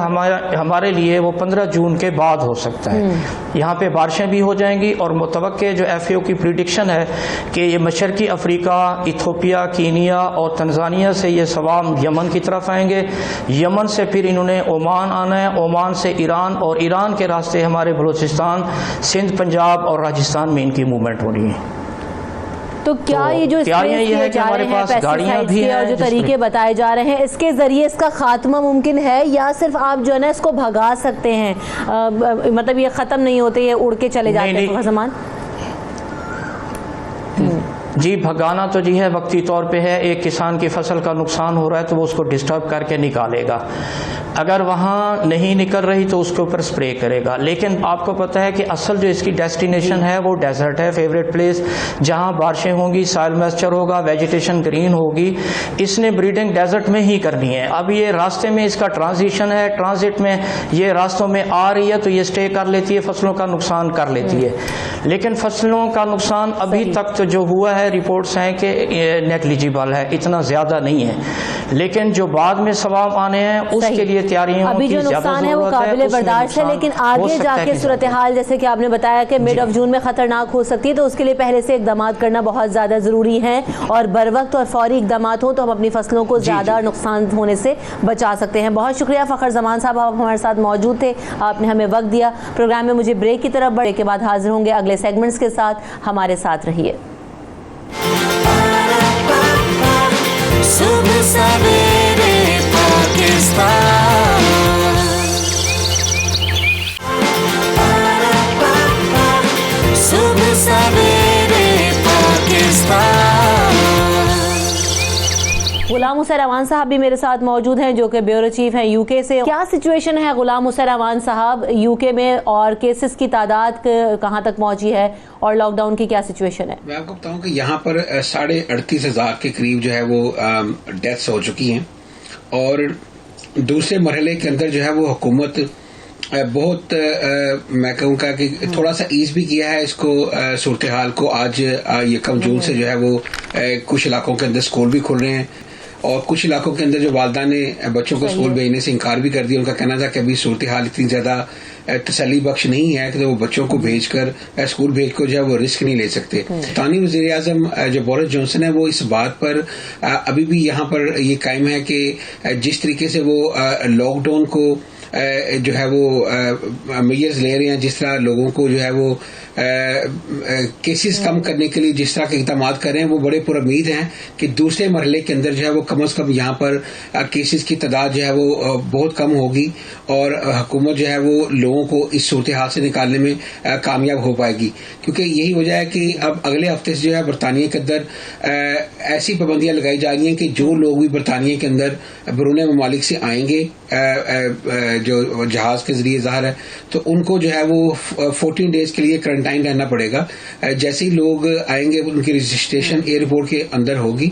हमारे लिए वो 15 जून के बाद हो सकता है। यहाँ पे बारिशें भी हो जाएंगी, और मुतवक्के जो एफएओ की प्रिडिक्शन है कि ये मशरकी अफ्रीका, इथोपिया, कीनिया और तंजानिया से ये सवाम यमन की तरफ आएंगे। यमन से फिर इन्होंने ओमान आना है, ओमान से ईरान, और ईरान के रास्ते हमारे बलूचिस्तान, सिंध, पंजाब और राजस्थान में इनकी मूवमेंट हो रही है। तो क्या ये जो तैयारियां ये है कि हमारे पास गाड़ियां भी हैं और जो तरीके बताए जा रहे हैं, इसके जरिए इसका खात्मा मुमकिन है, या सिर्फ आप जो है ना इसको भगा सकते हैं? मतलब ये खत्म नहीं होते, ये उड़ के चले जाते हैं सामान? जी, भगाना तो जी है वक्ती तौर पे है। एक किसान की फसल का नुकसान हो रहा है तो वो उसको डिस्टर्ब करके निकालेगा। अगर वहाँ नहीं निकल रही तो उसके ऊपर स्प्रे करेगा। लेकिन आपको पता है कि असल जो इसकी डेस्टिनेशन है वो डेजर्ट है, फेवरेट प्लेस, जहाँ बारिशें होंगी, सॉइल मॉइस्चर होगा, वेजिटेशन ग्रीन होगी। इसने ब्रीडिंग डेजर्ट में ही करनी है। अब ये रास्ते में इसका ट्रांजिशन है, ट्रांजिट में ये रास्तों में आ रही है तो ये स्टे कर लेती है, फसलों का नुकसान कर लेती है। लेकिन फसलों का नुकसान अभी तक तो जो हुआ है, रिपोर्ट्स हैं कि नेग्लिजिबल है, इतना ज़्यादा नहीं है। लेकिन जो बाद में सवाब आने हैं उसके लिए तैयारियों अभी जो नुकसान है वो काबिल बर्दाश्त है। लेकिन आगे जाके सूरत हाल, जैसे कि आपने बताया कि मिड ऑफ जून में खतरनाक हो सकती है, तो उसके लिए पहले से इकदाम करना बहुत ज़्यादा ज़रूरी है, और बर वक्त और फौरी इकदाम हो तो हम अपनी फसलों को ज़्यादा नुकसान होने से बचा सकते हैं। बहुत शुक्रिया फ़खर जमान साहब, आप हमारे साथ मौजूद थे, आपने हमें वक्त दिया। प्रोग्राम में मुझे ब्रेक की तरफ बढ़ने के बाद हाजिर होंगे अगले सेगमेंट्स के साथ, हमारे साथ रहिए। सुबह सवेरे पाकिस्तान सुबह सवेरे पाकिस्तान। गुलाम हुसैन अवान साहब भी मेरे साथ मौजूद हैं जो कि ब्यूरो चीफ हैं यूके से। क्या सिचुएशन है गुलाम हुसैन अवान साहब यूके में, और केसेस की तादाद कहां तक पहुंची है और लॉकडाउन की क्या सिचुएशन है? मैं आपको बताऊं कि यहाँ पर 38,500 के करीब जो है वो डेथ्स हो चुकी हैं, और दूसरे मरहले के अंदर जो है वो हुकूमत बहुत मैं कहूँगा कि थोड़ा सा ईज भी किया है इसको सूरत हाल को। आज 1 जून से जो है वो कुछ इलाकों के अंदर स्कूल भी खुल रहे हैं, और कुछ इलाकों के अंदर जो वालदा ने बच्चों को स्कूल भेजने से इनकार भी कर दिया। उनका कहना था कि अभी सूरत हाल इतनी ज्यादा तसल्ली बख्श नहीं है कि वो बच्चों को भेजकर स्कूल भेज कर जो है वो रिस्क नहीं ले सकते। तानी वज़ीर आज़म जो बोरिस जॉनसन है वो इस बात पर अभी भी यहाँ पर ये कायम है कि जिस तरीके से वो लॉकडाउन को जो है वो मेजर्स ले रहे हैं, जिस तरह लोगों को जो है वो केसेस कम करने के लिए जिस तरह के इक़दाम कर रहे हैं, वो बड़े पुरुम्मीद हैं कि दूसरे मरहले के अंदर जो है वो कम से कम यहाँ पर केसेस की तादाद जो है वो बहुत कम होगी, और हुकूमत जो है वो लोगों को इस सूरत हाल से निकालने में कामयाब हो पाएगी। क्योंकि यही वजह है कि अब अगले हफ्ते से जो है बरतानिया के अंदर ऐसी पाबंदियां लगाई जा रही हैं कि जो लोग भी बरतानिया के अंदर बैरून ममालिक से आएंगे जो जहाज के जरिए ज़ाहिर है, तो उनको जो है वो 14 डेज के लिए क्वारंटाइन रहना पड़ेगा। जैसे ही लोग आएंगे उनकी रजिस्ट्रेशन एयरपोर्ट के अंदर होगी,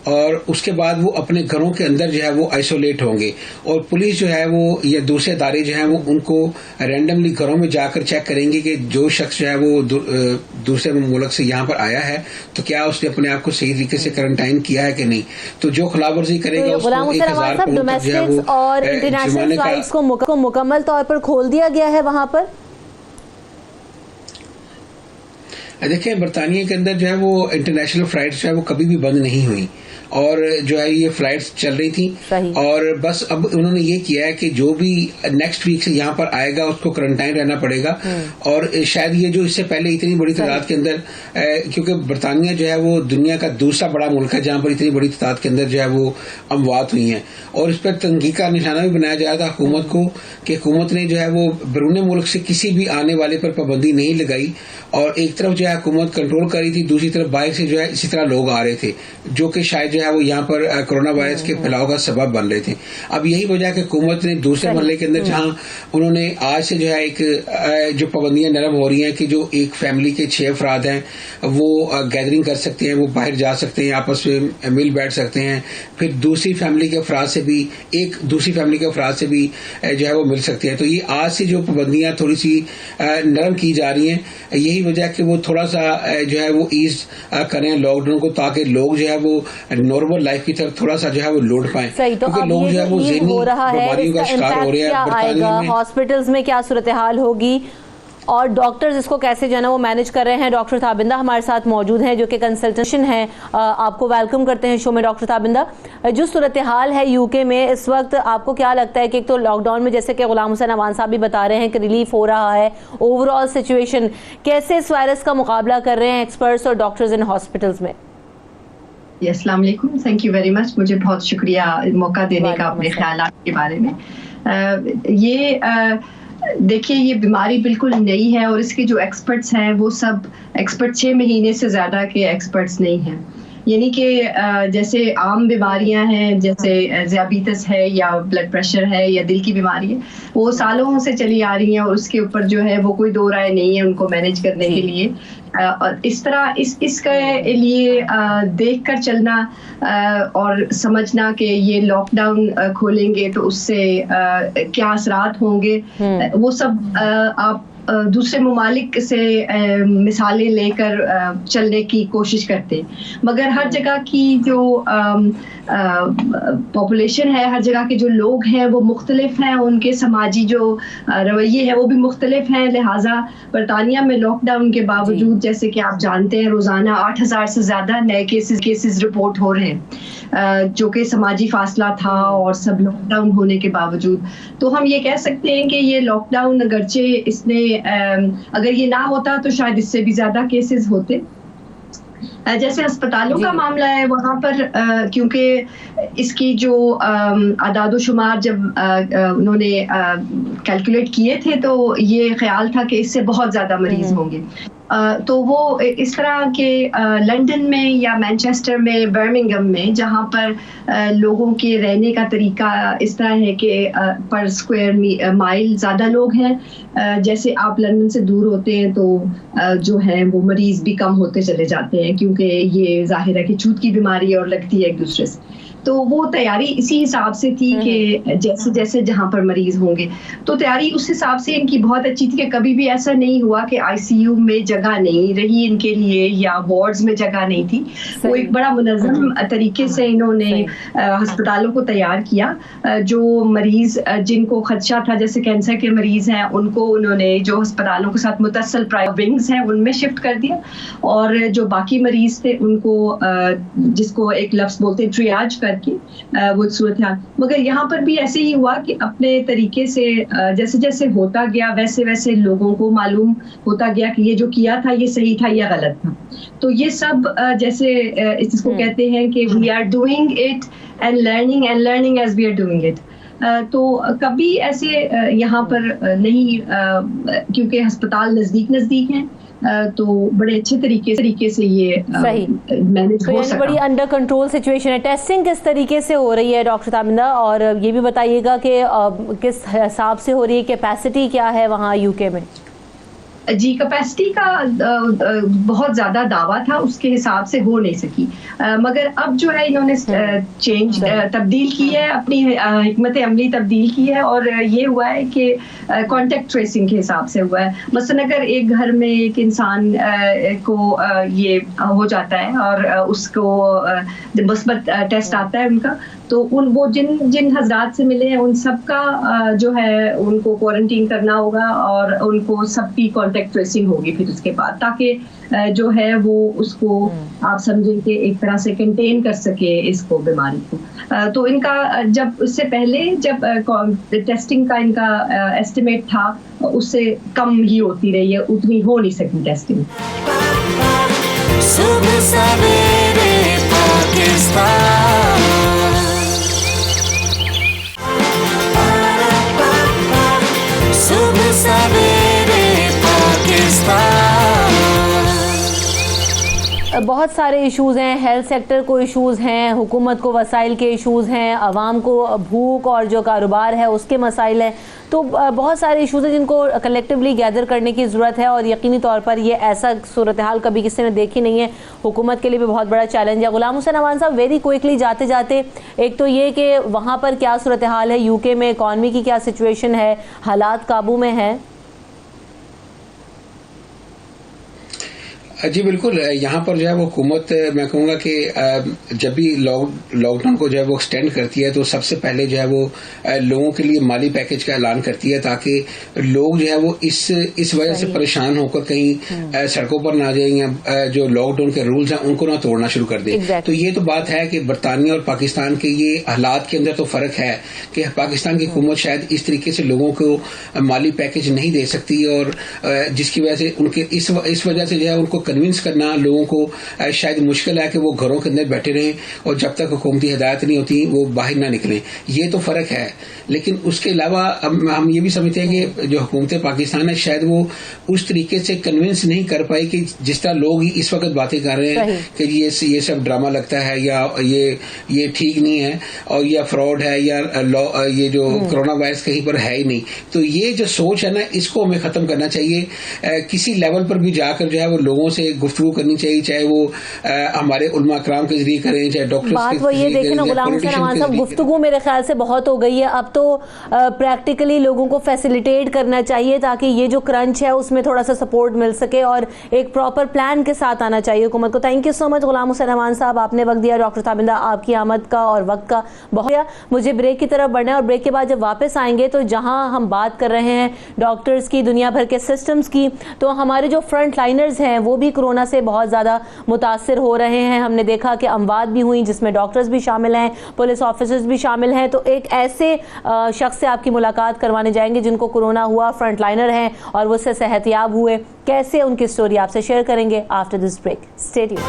और उसके बाद वो अपने घरों के अंदर जो है वो आइसोलेट होंगे, और पुलिस जो है वो या दूसरे इदारे जो है वो उनको रैंडमली घरों में जाकर चेक करेंगे कि जो शख्स जो है वो दूसरे मुल्क से यहाँ पर आया है तो क्या उसने अपने आप को सही तरीके से क्वारंटाइन किया है कि नहीं। तो जो खिलाफवर्जी करेगा उसको 1000 पाउंड डोमेस्टिक और इंटरनेशनल फ्लाइट्स को मुकम्मल तौर पर खोल दिया गया है वहां पर। देखिए बरतानिया के अंदर जो है वो इंटरनेशनल फ्लाइट्स जो है वो कभी भी बंद नहीं हुई, और जो है ये फ्लाइट्स चल रही थी, और बस अब उन्होंने ये किया है कि जो भी नेक्स्ट वीक से यहाँ पर आएगा उसको क्वारंटाइन रहना पड़ेगा। और शायद ये जो इससे पहले इतनी बड़ी तादाद के अंदर, क्योंकि बरतानिया जो है वो दुनिया का दूसरा बड़ा मुल्क है जहाँ पर इतनी बड़ी तादाद के अंदर जो है वो अमवात हुई हैं, और इस पर तंगी का निशाना भी बनाया जाया था हुकूमत को कि हुकूमत ने जो है वो बैरून मुल्क से किसी भी आने वाले पर पाबंदी नहीं लगाई, और एक तरफ जो है हुकूमत कंट्रोल कर रही थी, दूसरी तरफ बाहर से जो है इसी तरह लोग आ रहे थे जो कि शायद जो है वो यहाँ पर कोरोना वायरस के फैलाव का सबब बन रहे थे। अब यही वजह है कि हुकूमत ने दूसरे मरहले के अंदर जहाँ उन्होंने आज से जो है एक जो पाबंदियां नरम हो रही हैं कि जो एक फैमिली के 6 अफराद हैं वो गैदरिंग कर सकते हैं, वो बाहर जा सकते हैं, आपस में मिल बैठ सकते हैं, फिर दूसरी फैमिली के अफराद से भी जो है वो मिल सकते हैं। तो ये आज से जो पाबंदियां थोड़ी सी नरम की जा रही हैं, यही वजह है कि वो थोड़ा सा जो है वो ईज करें लॉकडाउन को, ताकि लोग जो है वो नॉर्मल लाइफ की तरफ थोड़ा सा जो है वो लौट पाए। क्योंकि लोग जो है वो ज़हनी बीमारियों का शिकार हो रहे हैं। हॉस्पिटल्स में क्या सूरत हाल होगी और डॉक्टर्स इसको कैसे जो है ना वो मैनेज कर रहे हैं। डॉक्टर ताबिंदा हमारे साथ मौजूद हैं जो कि कंसल्टेशन है। आपको वेलकम करते हैं शो में डॉक्टर ताबिंदा। जो सूरत हाल है यूके में इस वक्त, आपको क्या लगता है कि एक तो लॉकडाउन में जैसे कि गुलाम हुसैन अवान साहब भी बता रहे हैं कि रिलीफ हो रहा है, ओवरऑल सिचुएशन कैसे इस वायरस का मुकाबला कर रहे हैं एक्सपर्ट्स और डॉक्टर्स इन हॉस्पिटल्स में? अस्सलाम वालेकुम, थैंक यू वेरी मच, मुझे बहुत शुक्रिया मौका देने का अपने ख्यालात के बारे में। देखिए ये बीमारी बिल्कुल नई है और इसके जो एक्सपर्ट्स हैं वो सब एक्सपर्ट 6 महीने से ज़्यादा के एक्सपर्ट्स नहीं हैं। यानी कि जैसे आम बीमारियां हैं, जैसे ज़ियाबीतस है या ब्लड प्रेशर है या दिल की बीमारी है, वो सालों से चली आ रही हैं और उसके ऊपर जो है वो कोई दो राय नहीं है उनको मैनेज करने के लिए। और इस तरह इसके लिए देख कर चलना और समझना कि ये लॉकडाउन खोलेंगे तो उससे क्या असरात होंगे, वो सब आप दूसरे ममालिक से मिसालें लेकर चलने की कोशिश करते हैं। मगर हर जगह की जो पॉपुलेशन है, हर जगह के जो लोग हैं वो मुख्तलिफ हैं, उनके समाजी जो रवैये हैं वो भी मुख्तलिफ हैं। लिहाजा बरतानिया में लॉकडाउन के बावजूद, जैसे कि आप जानते हैं, रोज़ाना 8,000 से ज़्यादा नए केसेस रिपोर्ट हो रहे हैं, जो कि समाजी फासला था और सब लॉकडाउन होने के बावजूद। तो हम ये कह सकते हैं कि ये लॉकडाउन अगरचे इसने अगर ये ना होता तो शायद इससे भी ज़्यादा केसेस होते। जैसे अस्पतालों का मामला है वहाँ पर क्योंकि इसकी जो आदाद-ओ-शुमार जब उन्होंने कैलकुलेट किए थे तो ये ख्याल था कि इससे बहुत ज़्यादा मरीज़ होंगे। तो वो इस तरह के लंदन में या मैनचेस्टर में, बर्मिंघम में, जहाँ पर लोगों के रहने का तरीका इस तरह है कि पर स्क्वायर माइल ज़्यादा लोग हैं। जैसे आप लंदन से दूर होते हैं तो जो है वो मरीज़ भी कम होते चले जाते हैं क्योंकि ये जाहिर है कि छूत की बीमारी और लगती है एक दूसरे से। तो वो तैयारी इसी हिसाब से थी कि जैसे जैसे जहाँ पर मरीज होंगे तो तैयारी उस हिसाब से इनकी बहुत अच्छी थी कि कभी भी ऐसा नहीं हुआ कि आईसीयू में जगह नहीं रही इनके लिए या वार्ड्स में जगह नहीं थी। वो एक बड़ा मुनज़्ज़म तरीके से इन्होंने अस्पतालों को तैयार किया। जो मरीज जिनको खदशा था जैसे कैंसर के मरीज हैं उनको उन्होंने जो अस्पतालों के साथ मुतस्सिल प्राइवेट विंग्स हैं उनमें शिफ्ट कर दिया और जो बाकी मरीज थे उनको जिसको एक लफ्ज़ बोलते हैं ट्रियाज करके वो सूरत हाल। मगर यहाँ पर भी ऐसे ही हुआ कि अपने तरीके से जैसे जैसे होता गया वैसे वैसे लोगों को मालूम होता गया कि ये जो किया था ये सही था या गलत था। तो ये सब जैसे इसको कहते हैं कि we are doing it and learning as we are doing it. तो कभी ऐसे यहाँ पर नहीं क्योंकि अस्पताल नज़दीक हैं तो बड़े अच्छे तरीके से ये मैनेज हो सका। बड़ी अंडर कंट्रोल सिचुएशन है। टेस्टिंग किस तरीके से हो रही है डॉक्टर ताबिंदा, और ये भी बताइएगा कि किस हिसाब से हो रही है, कैपेसिटी क्या है वहाँ यूके में? जी, कैपेसिटी का बहुत ज़्यादा दावा था, उसके हिसाब से हो नहीं सकी। मगर अब जो है इन्होंने तब्दील की है, अपनी हिकमत अमली तब्दील की है और ये हुआ है कि कॉन्टेक्ट ट्रेसिंग के हिसाब से हुआ है। मसलन अगर एक घर में एक इंसान को ये हो जाता है और उसको मुस्बत टेस्ट आता है उनका, तो वो जिन हजरात से मिले हैं उन सबका जो है उनको क्वारंटीन करना होगा और उनको सबकी कॉन्टेक्ट ट्रेसिंग होगी फिर उसके बाद, ताकि जो है वो उसको आप समझें कि एक तरह से कंटेन कर सके इसको बीमारी को। तो इनका जब उससे पहले जब टेस्टिंग का इनका एस्टिमेट था उससे कम ही होती रही है, उतनी हो नहीं सकी टेस्टिंग। सुबह सवेरे पाकिस्तान, सुबह सवेरे पाकिस्तान। बहुत सारे इश्यूज़ हैं, हेल्थ सेक्टर को इश्यूज़ हैं, हुकूमत को वसाइल के इश्यूज़ हैं, आवाम को भूख और जो कारोबार है उसके मसाइल हैं। तो बहुत सारे इश्यूज़ हैं जिनको कलेक्टिवली गैदर करने की ज़रूरत है और यकीनी तौर पर ये ऐसा सूरत हाल कभी किसी ने देखी नहीं है। हुकूमत के लिए भी बहुत बड़ा चैलेंज है। गुलाम हुसैन अमान साहब, वेरी क्विकली जाते जाते, एक तो ये कि वहाँ पर क्या सूरत हाल है, यूके में इकॉनमी की क्या सिचुएशन है, हालात काबू में है? जी बिल्कुल, यहाँ पर जो है वो हुकूमत, मैं कहूँगा कि जब भी लॉकडाउन को जो है वो एक्सटेंड करती है तो सबसे पहले जो है वो लोगों के लिए माली पैकेज का ऐलान करती है ताकि लोग जो है वो इस वजह से परेशान होकर कहीं सड़कों पर ना जाए या जो लॉकडाउन के रूल्स हैं उनको ना तोड़ना शुरू कर दे। तो ये तो बात है कि बरतानिया और पाकिस्तान के ये हालात के अंदर तो फर्क है कि पाकिस्तान की हुकूमत शायद इस तरीके से लोगों को माली पैकेज नहीं दे सकती और जिसकी वजह से उनके इस वजह से जो है उनको कन्विंस करना लोगों को शायद मुश्किल है कि वो घरों के अंदर बैठे रहें और जब तक हुकूमती हिदायत नहीं होती वो बाहर ना निकलें। ये तो फर्क है, लेकिन उसके अलावा हम ये भी समझते हैं कि जो हुकूमत पाकिस्तान है शायद वो उस तरीके से कन्विंस नहीं कर पाई कि जिस तरह लोग इस वक्त बातें कर रहे हैं कि ये सब ड्रामा लगता है या ये ठीक नहीं है और या फ्रॉड है या ये जो कोरोना वायरस कहीं पर है ही नहीं। तो ये जो सोच है ना, इसको हमें खत्म करना चाहिए। किसी लेवल पर भी जाकर जो है वो लोगों से गुफ्तगू करनी चाहिए, चाहे वो हमारे उलमा कराम के जरिए करें, चाहे डॉक्टर्स बात वो ये देखें ना गुलाम हुसैन अमान साहब, गुफ्तगू मेरे ख्याल से बहुत हो गई है। अब तो प्रैक्टिकली लोगों को फैसिलिटेट करना चाहिए ताकि ये जो क्रंच है उसमें थोड़ा सा सपोर्ट मिल सके और एक प्रॉपर प्लान के साथ आना चाहिए हुकूमत को। Thank you so much Ghulam Hussain अमान साहब, आपने वक्त दिया। डॉक्टर ताबिंदा, आपकी आमद का और वक्त का बहुत। मुझे ब्रेक की तरफ बढ़ना है और ब्रेक के बाद जब वापस आएंगे तो जहां हम बात कर रहे हैं डॉक्टर्स की, दुनिया भर के सिस्टम्स की, तो हमारे जो फ्रंट लाइनर्स हैं वो भी भी कोरोना से बहुत ज़्यादा मुतासिर हो रहे हैं। हमने देखा कि अमवात भी हुई जिसमें डॉक्टर्स भी शामिल हैं, पुलिस ऑफिसर्स भी शामिल हैं। तो एक ऐसे शख्स से आपकी मुलाकात करवाने जाएंगे जिनको कोरोना हुआ, फ्रंटलाइनर हैं और वो उससे सेहतयाब हुए। कैसे उनकी स्टोरी आपसे शेयर करेंगे after this break. Stay tuned.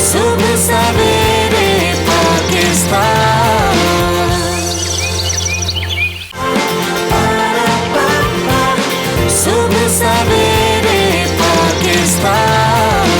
सुबह सवेरे पाकिस्तान, सुबह सवेरे पाकिस्तान।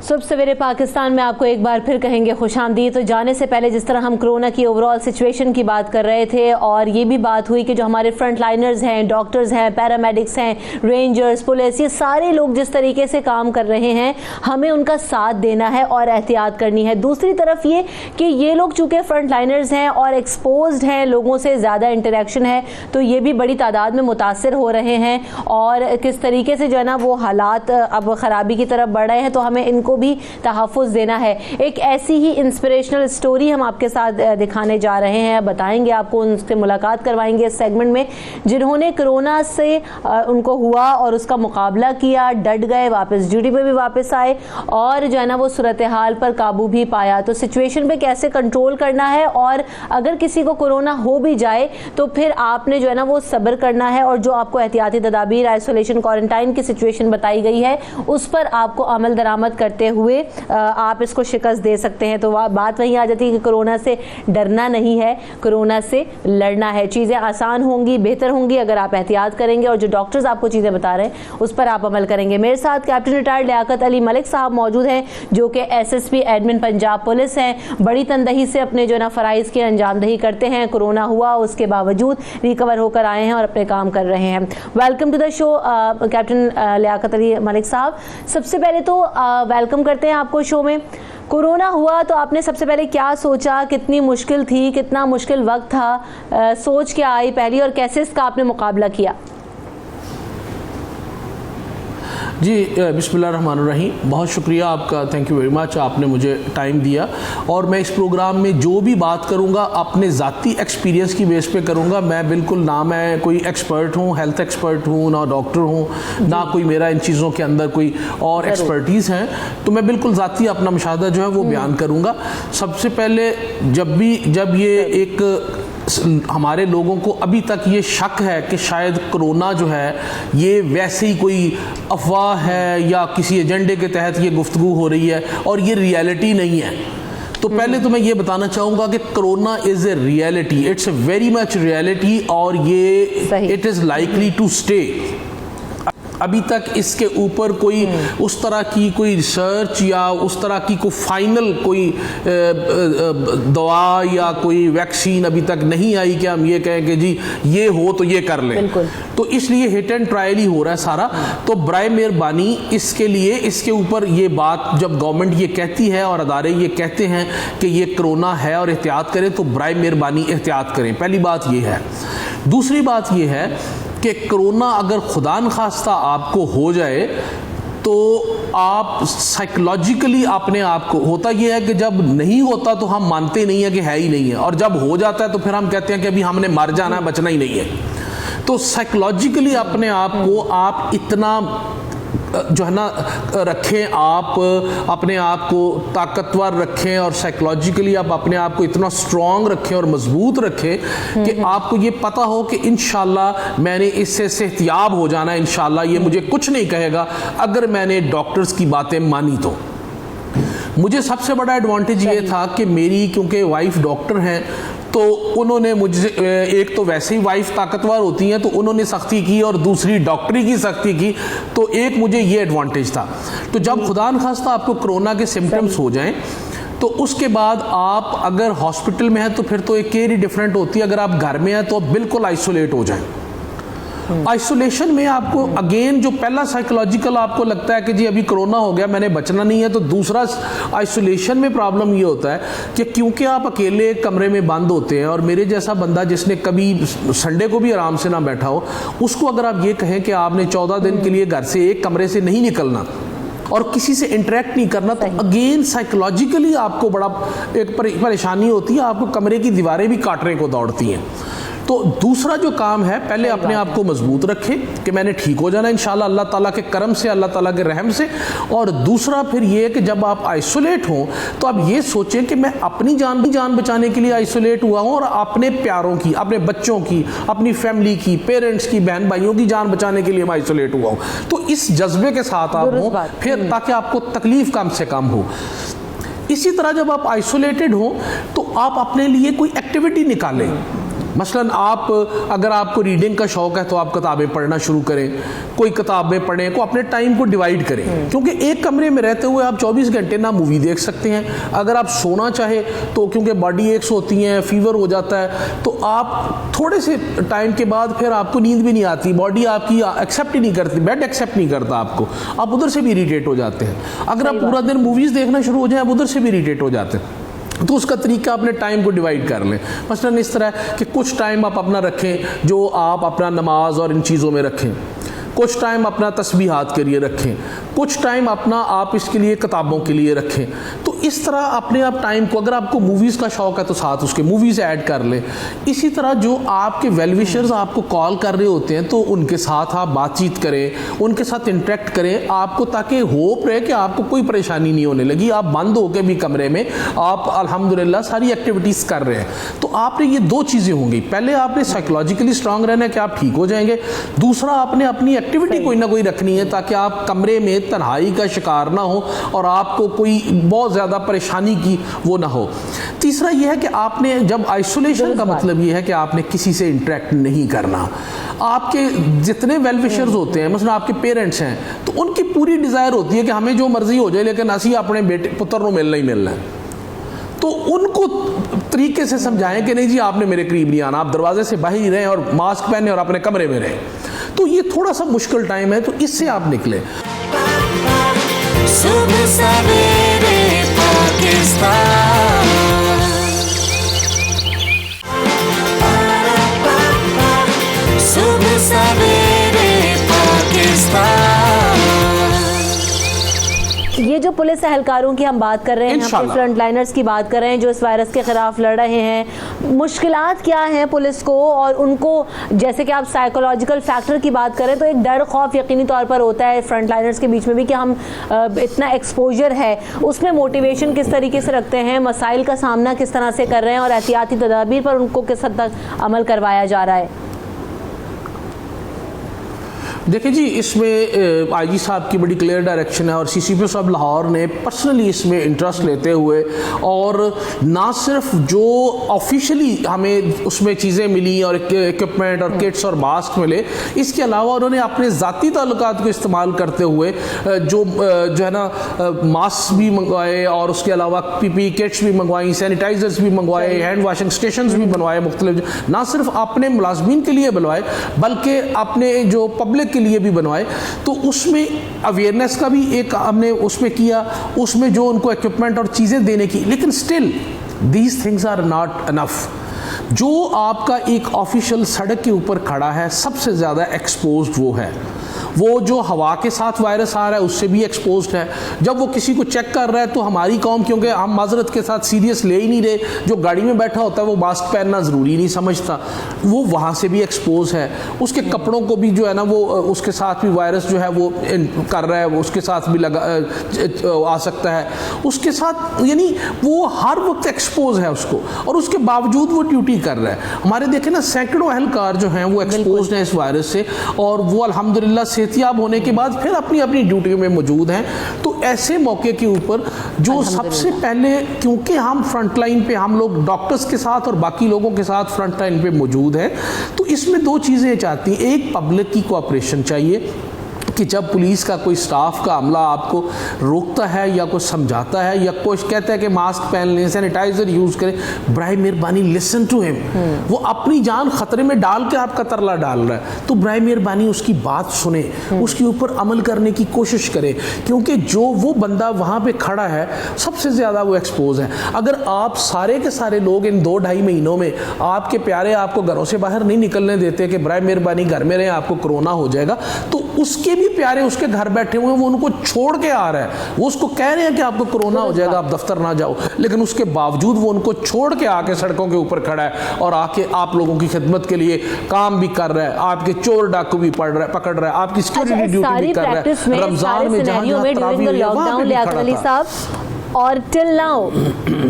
सुबह सवेरे पाकिस्तान में आपको एक बार फिर कहेंगे खुशामदीद। तो जाने से पहले जिस तरह हम कोरोना की ओवरऑल सिचुएशन की बात कर रहे थे और ये भी बात हुई कि जो हमारे फ्रंट लाइनर्स हैं, डॉक्टर्स हैं, पैरामेडिक्स हैं, रेंजर्स, पुलिस, ये सारे लोग जिस तरीके से काम कर रहे हैं हमें उनका साथ देना है और एहतियात करनी है। दूसरी तरफ ये कि ये लोग चूँकि फ्रंट लाइनर्स हैं और एक्सपोज्ड हैं, लोगों से ज़्यादा इंटरेक्शन है, तो ये भी बड़ी तादाद में मुतासर हो रहे हैं और किस तरीके से जो है ना वो हालात अब ख़राबी की तरफ बढ़ रहे हैं। तो हमें इनको भी तहफ़्फ़ुज़ देना है। एक ऐसी ही इंस्पिरेशनल स्टोरी हम आपके साथ दिखाने जा रहे हैं, बताएंगे आपको, उनसे मुलाकात करवाएंगे इस सेगमेंट में, जिन्होंने कोरोना से उनको हुआ और उसका मुकाबला किया, डट गए, वापस ड्यूटी पे भी वापस आए और जो है ना वो सूरत हाल पर काबू भी पाया। तो सिचुएशन पे कैसे कंट्रोल करना है और अगर किसी को कोरोना हो भी जाए तो फिर आपने जो है ना वो सब्र करना है और जो आपको एहतियाती तदाबीर, आइसोलेशन, क्वारंटाइन की सिचुएशन बताई गई है उस पर आपको अमल दरामद करते हुए आप इसको शिकस्त दे सकते हैं। तो बात वहीं आ जाती है कि कोरोना से डरना नहीं है, कोरोना से लड़ना है। चीज़ें आसान होंगी, बेहतर होंगी अगर आप एहतियात करेंगे और जो डॉक्टर्स आपको चीज़ें बता रहे हैं उस पर आप अमल करेंगे। मेरे साथ कैप्टन रिटायर्ड लियाकत अली मलिक साहब मौजूद हैं जो कि SSP एडमिन पंजाब पुलिस हैं। बड़ी तनदही से अपने जो ना फ़राइज़ की अंजामदही करते हैं। कोरोना हुआ उसके बावजूद रिकवर होकर आए हैं और अपने काम कर रहे हैं। Welcome to the show captain Liaquat Ali Malik sahab. सबसे पहले तो वेलकम करते हैं आपको शो में। कोरोना हुआ तो आपने सबसे पहले क्या सोचा, कितनी मुश्किल थी, कितना मुश्किल वक्त था, सोच क्या आई पहली और कैसे इसका आपने मुकाबला किया? जी बिस्मिल्लाहिर्रहमानिर्रहीम, बहुत शुक्रिया आपका, थैंक यू वेरी मच, आपने मुझे टाइम दिया। और मैं इस प्रोग्राम में जो भी बात करूंगा अपने ज़ाती एक्सपीरियंस की बेस पे करूंगा। मैं बिल्कुल ना मैं कोई एक्सपर्ट हूं, हेल्थ एक्सपर्ट हूं, ना डॉक्टर हूं, ना कोई मेरा इन चीज़ों के अंदर कोई और एक्सपर्टीज़ हैं। तो मैं बिल्कुल ज़ाती अपना मुशाहदा जो है वो बयान करूँगा। सबसे पहले जब ये एक हमारे लोगों को अभी तक ये शक है कि शायद कोरोना जो है ये वैसे ही कोई अफवाह है या किसी एजेंडे के तहत ये गुफ्तगू हो रही है और ये रियलिटी नहीं है, तो पहले तो मैं ये बताना चाहूँगा कि corona is a reality, it's a very much reality और ये it is likely to stay. अभी तक इसके ऊपर कोई उस तरह की कोई रिसर्च या उस तरह की कोई फाइनल कोई दवा या कोई वैक्सीन अभी तक नहीं आई कि हम ये कहें कि जी ये हो तो ये कर लें। तो इसलिए हिट एंड ट्रायल ही हो रहा है सारा। तो बराए मेहरबानी इसके लिए, इसके ऊपर ये बात जब गवर्नमेंट ये कहती है और अदारे ये कहते हैं कि ये कोरोना है और एहतियात करें, तो बराए मेहरबानी एहतियात करें। पहली बात ये है। दूसरी बात ये है कि कोरोना अगर खुदा न खास्ता आपको हो जाए तो आप साइकोलॉजिकली अपने आप को, होता यह है कि जब नहीं होता तो हम मानते नहीं है कि है ही नहीं है, और जब हो जाता है तो फिर हम कहते हैं कि अभी हमने मर जाना है, बचना ही नहीं है। तो साइकोलॉजिकली अपने आप को आप इतना जो है ना रखें, आप अपने आप को ताकतवर रखें और साइकोलॉजिकली आप अपने आप को इतना स्ट्रॉन्ग रखें और मजबूत रखें कि आपको ये पता हो कि इंशाल्लाह मैंने इससे सेहतियाब हो जाना है, इंशाल्लाह ये मुझे कुछ नहीं कहेगा अगर मैंने डॉक्टर्स की बातें मानी। तो मुझे सबसे बड़ा एडवांटेज ये था कि मेरी क्योंकि वाइफ डॉक्टर हैं तो उन्होंने मुझे, एक तो वैसे ही वाइफ ताकतवर होती हैं तो उन्होंने सख्ती की और दूसरी डॉक्टरी की सख्ती की, तो एक मुझे ये एडवांटेज था। तो जब खुदा न खास्ता आपको कोरोना के सिम्टम्स हो जाएं तो उसके बाद आप अगर हॉस्पिटल में हैं तो फिर तो एक केयर ही डिफरेंट होती है। अगर आप घर में हैं तो आप बिल्कुल आइसोलेट हो जाएं। आइसोलेशन में आपको अगेन जो पहला साइकोलॉजिकल आपको लगता है कि जी अभी कोरोना हो गया, मैंने बचना नहीं है, तो दूसरा आइसोलेशन में प्रॉब्लम ये होता है कि क्योंकि आप अकेले कमरे में बंद होते हैं, और मेरे जैसा बंदा जिसने कभी संडे को भी आराम से ना बैठा हो, उसको अगर आप ये कहें कि आपने 14 दिन के लिए घर से एक कमरे से नहीं निकलना और किसी से इंटरेक्ट नहीं करना, तो अगेन साइकोलॉजिकली आपको बड़ा एक परेशानी होती है, आपको कमरे की दीवारें भी काटने को दौड़ती हैं। तो दूसरा जो काम है, पहले अपने आप को मजबूत रखें कि मैंने ठीक हो जाना इंशाल्लाह अल्लाह ताला के करम से, अल्लाह ताला के रहम से। और दूसरा फिर ये कि जब आप आइसोलेट हों तो आप ये सोचें कि मैं अपनी जान बचाने के लिए आइसोलेट हुआ हूँ और अपने प्यारों की, अपने बच्चों की, अपनी फैमिली की, पेरेंट्स की, बहन भाइयों की जान बचाने के लिए मैं आइसोलेट हुआ हूँ। तो इस जज्बे के साथ आप हों फिर, ताकि आपको तकलीफ कम से कम हो। इसी तरह जब आप आइसोलेटेड हो तो आप अपने लिए कोई एक्टिविटी निकालें। मसलन आप, अगर आपको रीडिंग का शौक़ है तो आप किताबें पढ़ना शुरू करें, कोई किताबें पढ़ें, को अपने टाइम को डिवाइड करें। क्योंकि एक कमरे में रहते हुए आप 24 घंटे ना मूवी देख सकते हैं। अगर आप सोना चाहे तो, क्योंकि बॉडी एक्स होती हैं, फीवर हो जाता है, तो आप थोड़े से टाइम के बाद फिर आपको नींद भी नहीं आती, बॉडी आपकी एक्सेप्ट ही नहीं करती, बेड एक्सेप्ट नहीं करता आपको, आप उधर से भी इरिटेट हो जाते हैं। अगर आप पूरा दिन मूवीज़ देखना शुरू हो जाए आप उधर से भी इरिटेट हो जाते हैं। तो उसका तरीका अपने टाइम को डिवाइड कर लें। मसलन इस तरह कि कुछ टाइम आप अपना रखें जो आप अपना नमाज और इन चीज़ों में रखें, कुछ टाइम अपना तस्बीहात के लिए रखें, कुछ टाइम अपना आप इसके लिए किताबों के लिए रखें। तो इस तरह अपने आप टाइम को, अगर आपको मूवीज़ का शौक़ है तो साथ उसके मूवीज़ ऐड कर लें। इसी तरह जो आपके वेलविशर्स आपको कॉल कर रहे होते हैं तो उनके साथ आप बातचीत करें, उनके साथ इंटरेक्ट करें आपको, ताकि होप रहे कि आपको कोई परेशानी नहीं होने लगी। आप बंद होकर भी कमरे में आप अल्हम्दुलिल्लाह सारी एक्टिविटीज़ कर रहे हैं। तो आपने ये दो चीज़ें होंगी, पहले आपने साइकोलॉजिकली स्ट्रांग रहना है कि आप ठीक हो जाएंगे, दूसरा आपने अपनी एक्टिविटी कोई ना कोई रखनी है ताकि आप कमरे में तन्हाई का शिकार ना हो और आपको कोई बहुत ज़्यादा परेशानी की वो ना हो। तीसरा यह है कि आपने, जब आइसोलेशन का मतलब यह है कि आपने किसी से इंटरेक्ट नहीं करना। आपके जितने वेलविशर्स होते हैं, मतलब आपके पेरेंट्स हैं, तो उनकी पूरी डिज़ायर होती है कि हमें जो मर्जी हो जाए लेकिन असी अपने बेटे पुत्र को मिलना ही मिलना है। तो उनको तरीके से समझाएं कि नहीं जी आपने मेरे करीब नहीं आना, आप दरवाजे से बाहर ही रहें और मास्क पहने और अपने कमरे में रहें। तो ये थोड़ा सा मुश्किल टाइम है, तो इससे आप निकले। सुबह सवेरे पाकिस्तान, सुबह सवेरे पाकिस्तान। ये जो पुलिस एहलकारों की हम बात कर रहे हैं, हम फ्रंट लाइनर्स की बात कर रहे हैं जो इस वायरस के खिलाफ लड़ रहे हैं, मुश्किलात क्या हैं पुलिस को, और उनको, जैसे कि आप साइकोलॉजिकल फैक्टर की बात करें तो एक डर खौफ यकीनी तौर पर होता है फ्रंट लाइनर्स के बीच में भी कि हम इतना एक्सपोजर है, उसमें मोटिवेशन किस तरीके से रखते हैं, मसाइल का सामना किस तरह से कर रहे हैं और एहतियाती तदाबीर पर उनको किस हद तक अमल करवाया जा रहा है? देखिए जी, इसमें आईजी साहब की बड़ी क्लियर डायरेक्शन है और सीसीपी साहब लाहौर ने पर्सनली इसमें इंटरेस्ट लेते हुए, और ना सिर्फ जो ऑफिशियली हमें उसमें चीज़ें मिली और इक्विपमेंट और किट्स और मास्क मिले, इसके अलावा उन्होंने अपने ज़ाती ताल्लुकात को इस्तेमाल करते हुए जो है ना मास्क भी मंगवाए और उसके अलावा पीपी किट्स भी मंगवाई, सैनिटाइजर्स भी मंगवाए, हैंड वाशिंग स्टेशंस भी बनवाए मुख्तलिफ, ना सिर्फ अपने मुलाजमीन के लिए बनवाए बल्कि अपने जो पब्लिक के लिए भी बनवाए। तो उसमें अवेयरनेस का भी एक हमने उसमें किया, उसमें जो उनको इक्विपमेंट और चीज़ें देने की, लेकिन still these things are not enough. जो आपका एक ऑफिशियल सड़क के ऊपर खड़ा है सबसे ज़्यादा एक्सपोज्ड वो है, वो जो हवा के साथ वायरस आ रहा है उससे भी एक्सपोज्ड है। जब वो किसी को चेक कर रहा है तो हमारी कौम, क्योंकि हम माजरत के साथ सीरियस ले ही नहीं रहे, जो गाड़ी में बैठा होता है वो मास्क पहनना ज़रूरी नहीं समझता, वो वहाँ से भी एक्सपोज है। उसके कपड़ों को भी जो है ना वो उसके साथ भी वायरस जो है वो कर रहा है, वो उसके साथ भी लगा आ सकता है, उसके साथ, यानी वो हर वक्त एक्सपोज है उसको, और उसके बावजूद वो ड्यूटी कर रहा है। हमारे देखें ना सैकड़ों एहलकार जो हैं वो एक्सपोज हैं इस वायरस से, और वो अल्हम्दुलिल्लाह सेहतियाब होने के बाद फिर अपनी अपनी ड्यूटी में मौजूद हैं। तो ऐसे मौके के ऊपर जो सबसे पहले, क्योंकि हम फ्रंट लाइन पे, हम लोग डॉक्टर्स के साथ और बाकी लोगों के साथ फ्रंट लाइन पे मौजूद हैं, तो इसमें दो चीज़ें चाहती हैं। एक, पब्लिक की कोऑपरेशन चाहिए कि जब पुलिस का कोई स्टाफ का अमला आपको रोकता है या कुछ समझाता है या कुछ कहता है कि मास्क पहन लें, सैनिटाइजर यूज़ करें, बराए मेहरबानी लिसन टू हिम। वो अपनी जान खतरे में डाल के आपका तरला डाल रहा है, तो बराए मेहरबानी उसकी बात सुने, उसके ऊपर अमल करने की कोशिश करें, क्योंकि जो वो बंदा वहाँ पे खड़ा है सबसे ज़्यादा वो एक्सपोज है। अगर आप सारे के सारे लोग इन 2-2.5 महीनों में आपके प्यारे आपको घरों से बाहर नहीं निकलने देते कि बराए मेहरबानी घर में रहें, आपको कोरोना हो जाएगा, तो उसके भी ही प्यारे उसके घर बैठे हुए हैं, वो उनको छोड़ के आ रहा है, वो उसको कह रहे हैं कि आपको कोरोना हो जाएगा, आप दफ्तर ना जाओ, लेकिन उसके बावजूद वो उनको छोड़ के आके सड़कों के ऊपर खड़ा है और आके आप लोगों की खिदमत के लिए काम भी कर रहा है, आपके चोर डाकू भी पकड़ रहा है, आपकी सिक्योरिटी ड्यूटी भी कर रहा है। रमजान में जहां लॉकडाउन और टिल नाउ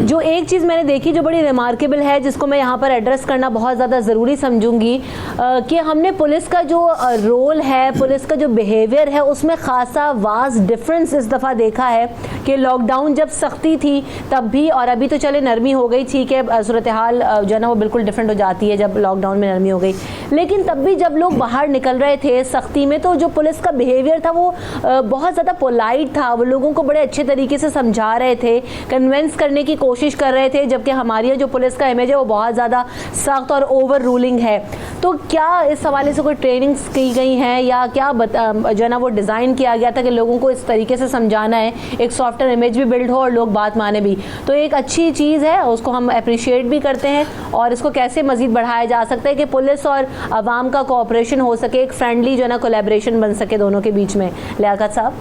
जो एक चीज़ मैंने देखी जो बड़ी रिमार्केबल है, जिसको मैं यहाँ पर एड्रेस करना बहुत ज़्यादा ज़रूरी समझूंगी, कि हमने पुलिस का जो रोल है, पुलिस का जो बिहेवियर है, उसमें खासा वास्ट डिफरेंस इस दफ़ा देखा है कि लॉकडाउन जब सख्ती थी तब भी, और अभी तो चले नरमी हो गई, ठीक है, सूरत हाल जो है ना वो बिल्कुल डिफरेंट हो जाती है जब लॉकडाउन में नरमी हो गई, लेकिन तब भी जब लोग बाहर निकल रहे थे सख्ती में, तो जो पुलिस का बिहेवियर था वो बहुत ज़्यादा पोलाइट था, वो लोगों को बड़े अच्छे तरीके से समझा रहे थे, कन्विंस करने की कोशिश कर रहे थे, जबकि हमारी जो पुलिस का इमेज है वो बहुत ज़्यादा सख्त और ओवर रूलिंग है। तो क्या इस हवाले से कोई ट्रेनिंग्स की गई हैं या क्या जो है ना वो डिज़ाइन किया गया था कि लोगों को इस तरीके से समझाना है, एक सॉफ्टवेयर इमेज भी बिल्ड हो और लोग बात माने भी? तो एक अच्छी चीज़ है, उसको हम अप्रिशिएट भी करते हैं, और इसको कैसे मज़ीद बढ़ाया जा सकता है कि पुलिस और आवाम का कोऑपरेशन हो सके, एक फ्रेंडली जो है ना कोलैबोरेशन बन सके दोनों के बीच में। लियाकत साहब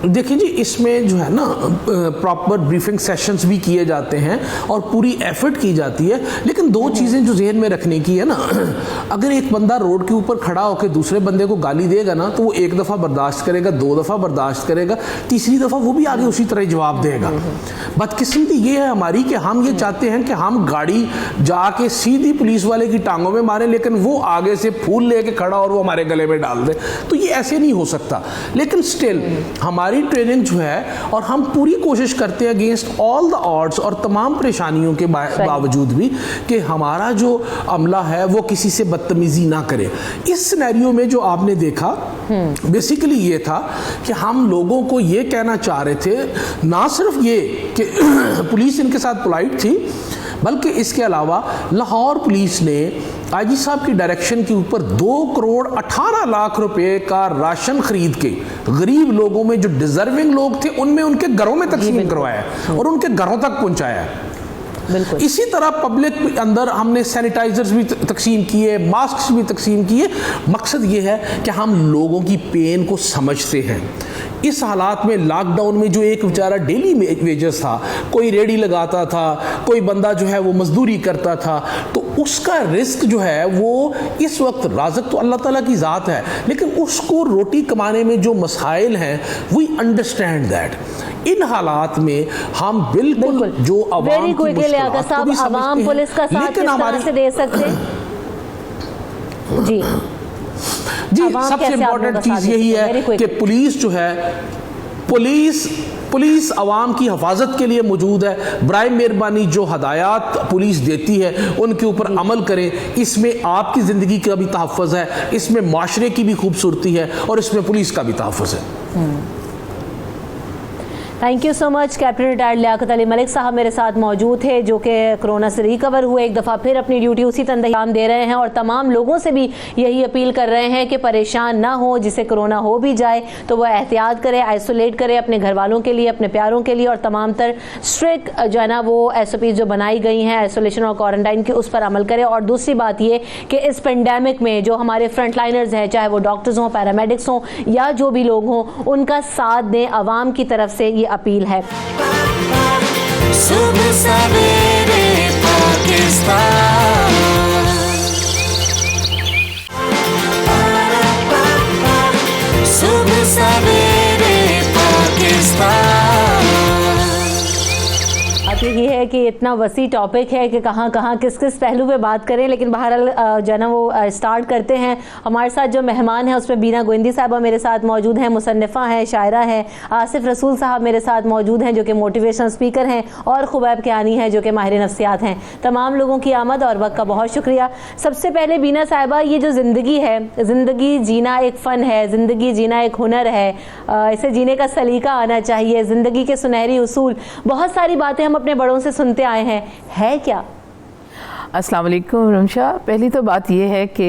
देखिए जी, इसमें जो है ना प्रॉपर ब्रीफिंग सेशंस भी किए जाते हैं और पूरी एफर्ट की जाती है, लेकिन दो चीज़ें जो जहन में रखने की है ना, अगर एक बंदा रोड के ऊपर खड़ा होकर दूसरे बंदे को गाली देगा ना, तो वो एक दफ़ा बर्दाश्त करेगा, दो दफ़ा बर्दाश्त करेगा, तीसरी दफ़ा वो भी आगे उसी तरह जवाब देगा। बदकिस्मती ये है हमारी कि हम ये चाहते हैं कि हम गाड़ी जाके सीधी पुलिस वाले की टांगों में मारें, लेकिन वो आगे से फूल लेके खड़ा और वो हमारे गले में डाल दे, तो ये ऐसे नहीं हो सकता। लेकिन स्टिल हमारी ट्रेनिंग जो है, और हम पूरी कोशिश करते हैं अगेंस्ट ऑल द ऑड्स और तमाम परेशानियों के बावजूद भी कि हमारा जो अमला है वो किसी से बदतमीजी ना करे। इस सिनेरियो में जो आपने देखा बेसिकली ये था कि हम लोगों को ये कहना चाह रहे थे, ना सिर्फ ये कि पुलिस इनके साथ पोलाइट थी, बल्कि इसके अलावा लाहौर पुलिस ने आईजी साहब की डायरेक्शन के ऊपर 2 करोड़ 18 लाख रुपए का राशन खरीद के गरीब लोगों में, जो डिजर्विंग लोग थे, उनमें उनके घरों में तकसीम करवाया और उनके घरों तक पहुंचाया। इसी तरह पब्लिक अंदर हमने सैनिटाइजर्स भी तकसीम किए, मास्क भी तकसीम किए। मकसद ये है कि हम लोगों की पेन को समझते हैं। इस हालात में, लॉकडाउन में, जो एक बेचारा डेली वेजेस था, कोई रेडी लगाता था, कोई बंदा जो है वो मजदूरी करता था, तो उसका रिस्क जो है वो इस वक्त, राज़क तो अल्लाह ताला की ज़ात है, लेकिन उसको रोटी कमाने में जो मसाइल हैं, वी अंडरस्टैंड दैट। इन हालात में हम बिल्कुल जो अवाम की मुश्किलात को भी समझते हैं, लेकिन हमारे से दे सकते जी सबसे इम्पोर्टेंट चीज़ यही है कि पुलिस जो है, पुलिस अवाम की हिफाजत के लिए मौजूद है। बराए मेहरबानी जो हदायत पुलिस देती है उनके ऊपर अमल करें। इसमें आपकी ज़िंदगी का भी तहफ़्फ़ुज़ है, इसमें माशरे की भी खूबसूरती है, और इसमें पुलिस का भी तहफ़्फ़ुज़ है। Thank you so much. Captain retired Liaquat Ali Malik sahab मेरे साथ मौजूद थे, जो कि कोरोना से रिकवर हुए, एक दफ़ा फिर अपनी ड्यूटी उसी तंदाम दे रहे हैं, और तमाम लोगों से भी यही अपील कर रहे हैं कि परेशान ना हो, जिसे कोरोना हो भी जाए तो वह एहतियात करे, आइसोलेट करे अपने घर वालों के लिए, अपने प्यारों के लिए, और तमाम तर स्ट्रिक्ट जो है ना वो SOPs जो बनाई गई हैं आइसोलेशन और क्वारंटाइन की, उस पर अमल करे। और दूसरी बात ये कि इस पेंडेमिक में जो हमारे फ्रंट लाइनर्स हैं, चाहे वो डॉक्टर्स हों, पैरामेडिक्स हों, या जो भी लोग हों, उनका साथ दें। आवाम की तरफ से ये अपील है। सुबह सवेरे पाकिस्तान, सुबह सवेरे पाकिस्तान। बात यही है कि इतना वसी टॉपिक है कि कहाँ कहाँ किस किस पहलू पे बात करें, लेकिन बहरहाल जो है ना वो स्टार्ट करते हैं। हमारे साथ जो मेहमान हैं उसमें बीना गोविंदी साहबा मेरे साथ मौजूद हैं, मुसन्निफ़ा हैं, शायरा हैं, आसिफ रसूल साहब मेरे साथ मौजूद हैं जो कि मोटिवेशनल स्पीकर हैं, और खुबैब कियानी हैं जो कि माहिर नफ्सियात हैं। तमाम लोगों की आमद और वक्त का बहुत शुक्रिया। सबसे पहले बीना साहिबा, ये जो ज़िंदगी है, ज़िंदगी जीना एक फ़न है, ज़िंदगी जीना एक हुनर है, इसे जीने का सलीका आना चाहिए, ज़िंदगी के सुनहरी उसूल, बहुत सारी बातें हम अपने बड़ों से सुनते आए हैं, है क्या? अस्सलाम वालेकुम रमशा। पहली तो बात ये है कि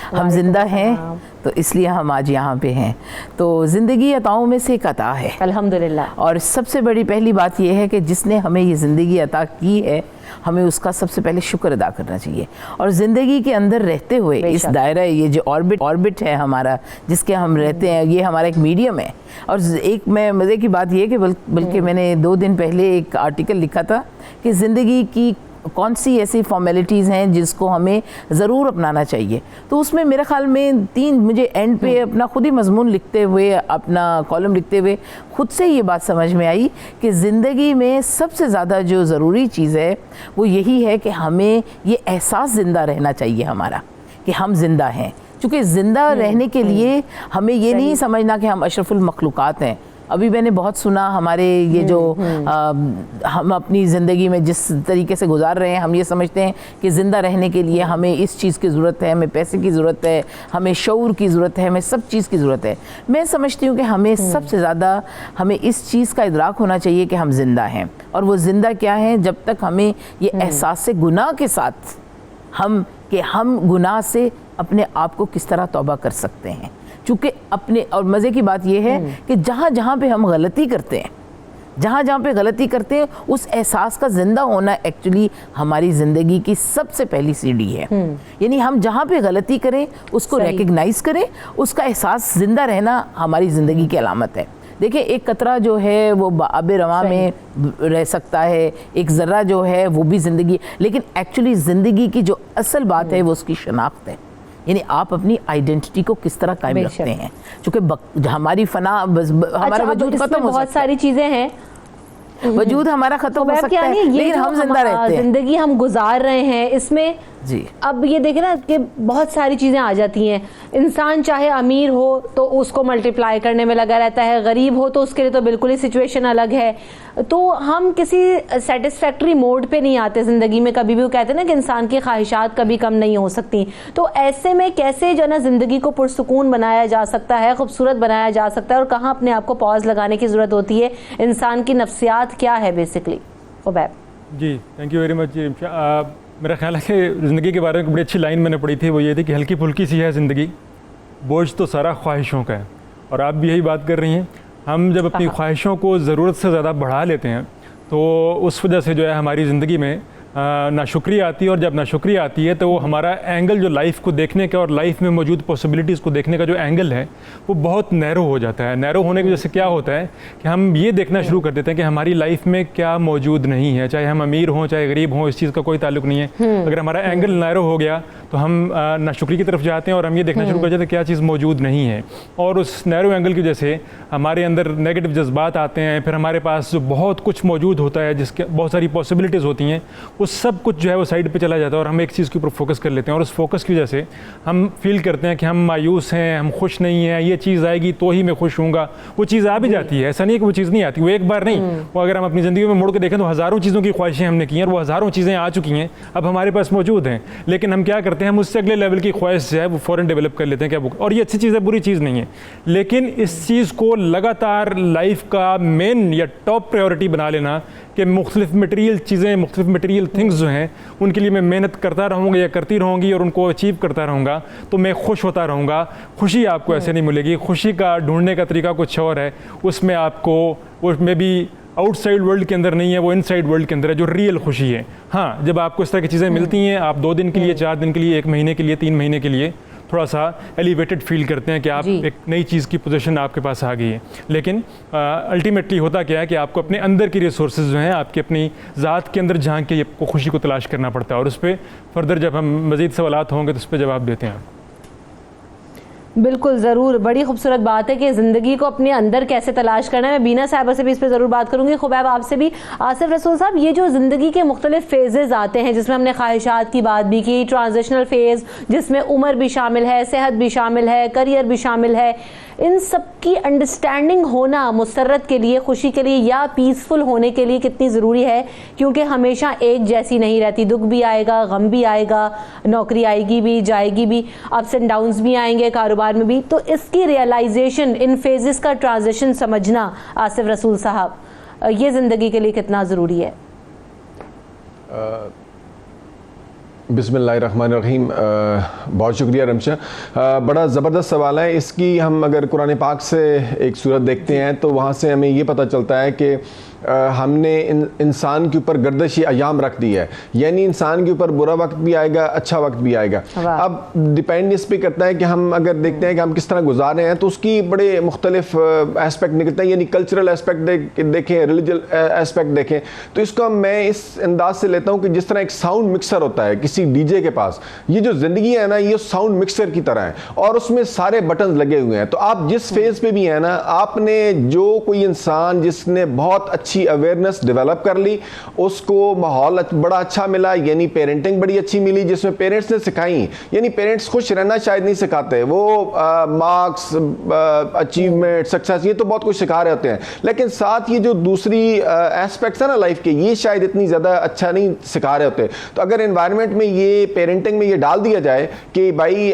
हम जिंदा हैं तो इसलिए हम आज यहाँ पे हैं। तो ज़िंदगी अताओं में से एक अता है अल्हम्दुलिल्लाह। और सबसे बड़ी पहली बात ये है कि जिसने हमें ये ज़िंदगी अता की है हमें उसका सबसे पहले शुक्र अदा करना चाहिए। और ज़िंदगी के अंदर रहते हुए इस दायरा, ये जो ऑर्बिट है हमारा जिसके हम रहते हैं, ये हमारा एक मीडियम है। और एक मैं मज़े की बात ये कि बल्कि मैंने 2 दिन पहले एक आर्टिकल लिखा था कि ज़िंदगी की कौन सी ऐसी फॉर्मेलिटीज़ हैं जिसको हमें ज़रूर अपनाना चाहिए। तो उसमें मेरे ख़्याल में 3 मुझे एंड पे अपना खुद ही मजमून लिखते हुए, अपना कॉलम लिखते हुए खुद से ये बात समझ में आई कि ज़िंदगी में सबसे ज़्यादा जो ज़रूरी चीज़ है वो यही है कि हमें ये एहसास ज़िंदा रहना चाहिए हमारा कि हम ज़िंदा हैं। चूँकि ज़िंदा रहने के लिए हमें ये नहीं समझना कि हम अशरफुल मखलूक़ात हैं। अभी मैंने बहुत सुना हमारे ये जो हम अपनी ज़िंदगी में जिस तरीके से गुजार रहे हैं, हम ये समझते हैं कि ज़िंदा रहने के लिए हमें इस चीज़ की ज़रूरत है, हमें पैसे की ज़रूरत है, हमें शऊर की ज़रूरत है, हमें सब चीज़ की ज़रूरत है। मैं समझती हूँ कि हमें सबसे ज़्यादा हमें इस चीज़ का इदराक होना चाहिए कि हम ज़िंदा हैं। और वो ज़िंदा क्या है, जब तक हमें ये एहसास गुनाह के साथ हम गुनाह से अपने आप को किस तरह तौबा कर सकते हैं। चूँकि अपने, और मज़े की बात यह है कि जहाँ जहाँ पे हम गलती करते हैं, जहाँ पे गलती करते हैं, उस एहसास का ज़िंदा होना एक्चुअली हमारी ज़िंदगी की सबसे पहली सीढ़ी है। यानी हम जहाँ पे गलती करें उसको रिकग्नाइज़ करें, उसका एहसास ज़िंदा रहना हमारी ज़िंदगी की अलामत है। देखिए, एक कतरा जो है वो आब रवा में रह सकता है, एक ज़र्रा जो है वो भी ज़िंदगी, लेकिन एक्चुअली ज़िंदगी की जो असल बात है वो उसकी शनाख्त है। यानी आप अपनी आइडेंटिटी को किस तरह कायम रखते हैं। चूँकि हमारी हमारा वजूद खत्म हो, बहुत सारी चीज़ें हैं, वजूद हमारा खत्म हो सकता है, लेकिन हम जिंदा रहते हैं। जिंदगी हम गुजार रहे हैं इसमें जी। अब ये देखें ना कि बहुत सारी चीज़ें आ जाती हैं। इंसान चाहे अमीर हो तो उसको मल्टीप्लाई करने में लगा रहता है, गरीब हो तो उसके लिए तो बिल्कुल ही सिचुएशन अलग है। तो हम किसी सेटिस्फैक्ट्री मोड पे नहीं आते ज़िंदगी में कभी भी। वो कहते हैं ना कि इंसान की ख्वाहिशात कभी कम नहीं हो सकती। तो ऐसे में कैसे जो ना ज़िंदगी को पुरसुकून बनाया जा सकता है, खूबसूरत बनाया जा सकता है, और कहाँ अपने आप को पॉज लगाने की ज़रूरत होती है? इंसान की नफ्सियात क्या है बेसिकली? जी, thank you very much Rimsha. मेरा ख्याल है कि ज़िंदगी के बारे में बड़ी अच्छी लाइन मैंने पढ़ी थी, वो ये थी कि हल्की फुल्की सी है ज़िंदगी, बोझ तो सारा ख्वाहिशों का है। और आप भी यही बात कर रही हैं। हम जब अपनी ख्वाहिशों को ज़रूरत से ज़्यादा बढ़ा लेते हैं तो उस वजह से जो है हमारी ज़िंदगी में नाशुक्री आती है। और जब नाशुक्री आती है तो वो हमारा एंगल जो लाइफ को देखने का और लाइफ में मौजूद पॉसिबिलिटीज़ को देखने का जो एंगल है वो बहुत नैरो हो जाता है। नैरो होने की वजह से क्या होता है कि हम ये देखना शुरू कर देते हैं कि हमारी लाइफ में क्या मौजूद नहीं है, चाहे हम अमीर हों चाहे गरीब हों, इस चीज़ का कोई ताल्लुक नहीं है। अगर हमारा एंगल नैरो हो गया तो हम नाशुक्री की तरफ जाते हैं और हम ये देखना शुरू कर देते हैं क्या चीज़ मौजूद नहीं है। और उस नैरो एंगल की वजह से हमारे अंदर नेगेटिव जज्बात आते हैं। फिर हमारे पास जो बहुत कुछ मौजूद होता है, जिसके बहुत सारी पॉसिबिलिटीज़ होती हैं, वो सब कुछ जो है वो साइड पे चला जाता है और हम एक चीज़ के ऊपर फोकस कर लेते हैं। और उस फोकस की वजह से हम फील करते हैं कि हम मायूस हैं, हम खुश नहीं हैं, ये चीज़ आएगी तो ही मैं खुश हूँगा। वो चीज़ आ भी जाती है, ऐसा नहीं है कि वो चीज़ नहीं आती, वो एक बार नहीं, वो अगर हम अपनी ज़िंदगी में मुड़ के देखें तो हज़ारों चीज़ों की ख्वाहिशें हमने की हैं और वो हज़ारों चीज़ें आ चुकी हैं, अब हमारे पास मौजूद हैं। लेकिन हम क्या करते हैं, हम उससे अगले लेवल की ख्वाहिश जो है वो फ़ौरन डेवलप कर लेते हैं क्या, और ये अच्छी चीज़ है, बुरी चीज़ नहीं है। लेकिन इस चीज़ को लगातार लाइफ का मेन या टॉप प्रायोरिटी बना लेना कि मुख्तलिफ मटेरियल चीज़ें, मुख्तलिफ मटेरियल थिंग्स जो हैं उनके लिए मैं मेहनत करता रहूँगा या करती रहूँगी और उनको अचीव करता रहूँगा तो मैं खुश होता रहूँगा। खुशी आपको ऐसे नहीं मिलेगी। खुशी का ढूंढने का तरीका कुछ और है, उसमें आपको उसमें भी आउटसाइड वर्ल्ड के अंदर नहीं है, वो इनसाइड वर्ल्ड के अंदर है जो रियल खुशी है। हाँ, जब आपको इस तरह की चीज़ें मिलती हैं, आप 2 दिन के लिए, 4 दिन के लिए, 1 महीने के लिए, 3 महीने के लिए थोड़ा सा एलिवेटेड फील करते हैं कि आप एक नई चीज़ की पोजीशन आपके पास आ गई है। लेकिन अल्टीमेटली होता क्या है कि आपको अपने अंदर की रिसोर्सेज जो हैं, आपकी अपनी ज़ात के अंदर झांक के आपको खुशी को तलाश करना पड़ता है। और उस पर फर्दर जब हम मज़ीद सवालात होंगे तो उस पर जवाब देते हैं। बिल्कुल, ज़रूर। बड़ी खूबसूरत बात है कि ज़िंदगी को अपने अंदर कैसे तलाश करना है। मैं बीना साहिबा से भी इस पर ज़रूर बात करूँगी, खुबैब आपसे भी। आसिफ रसूल साहब, ये जो ज़िंदगी के मुख्तलिफ फेजेज़ आते हैं जिसमें हमने ख्वाहिशात की बात भी की, ट्रांजिशनल फेज़ जिसमें उम्र भी शामिल है, सेहत भी शामिल है, करियर भी शामिल है, इन सब की अंडरस्टैंडिंग होना मुसर्रत के लिए, खुशी के लिए या पीसफुल होने के लिए कितनी ज़रूरी है? क्योंकि हमेशा एक जैसी नहीं रहती, दुख भी आएगा, गम भी आएगा, नौकरी आएगी भी, जाएगी भी, अप्स एंड डाउन्स भी आएंगे कारोबार में भी। तो इसकी रियलाइजेशन, इन फेजेस का ट्रांजिशन समझना आसिफ रसूल साहब, ये ज़िंदगी के लिए कितना ज़रूरी है? बिस्मिल्लाहिर्रहमानिर्रहीम। बहुत शुक्रिया रमशा। बड़ा ज़बरदस्त सवाल है। इसकी हम अगर कुरान पाक से एक सूरत देखते हैं तो वहाँ से हमें ये पता चलता है कि हमने इंसान के ऊपर गर्दिश अयाम रख दी है, यानी इंसान के ऊपर बुरा वक्त भी आएगा, अच्छा वक्त भी आएगा। अब डिपेंड इस पर करता है कि हम अगर देखते हैं कि हम किस तरह गुजार रहे हैं तो उसकी बड़े मुख्तलिफ एस्पेक्ट निकलते हैं, यानी कल्चरल एस्पेक्ट देखें, रिलीजियस एस्पेक्ट देखें। तो इसको मैं इस अंदाज से लेता हूँ कि जिस तरह एक साउंड मिक्सर होता है किसी डीजे के पास, ये जो ज़िंदगी है ना ये साउंड मिक्सर की तरह है और उसमें सारे बटन लगे हुए हैं। तो आप जिस फेज़ पे भी हैं ना, आपने जो कोई इंसान जिसने बहुत अच्छी अवेयरनेस डेवलप कर ली, उसको माहौल बड़ा अच्छा मिला, यानी पेरेंटिंग बड़ी अच्छी मिली जिसमें पेरेंट्स ने सिखाई, यानी पेरेंट्स खुश रहना शायद नहीं सिखाते, वो मार्क्स, अचीवमेंट, सक्सेस, ये तो बहुत कुछ सिखा रहे होते हैं, लेकिन साथ ये जो दूसरी एस्पेक्ट्स है ना लाइफ के, ये शायद इतनी ज़्यादा अच्छा नहीं सिखा रहे होते। तो अगर एनवायरनमेंट में ये पेरेंटिंग में ये डाल दिया जाए कि भाई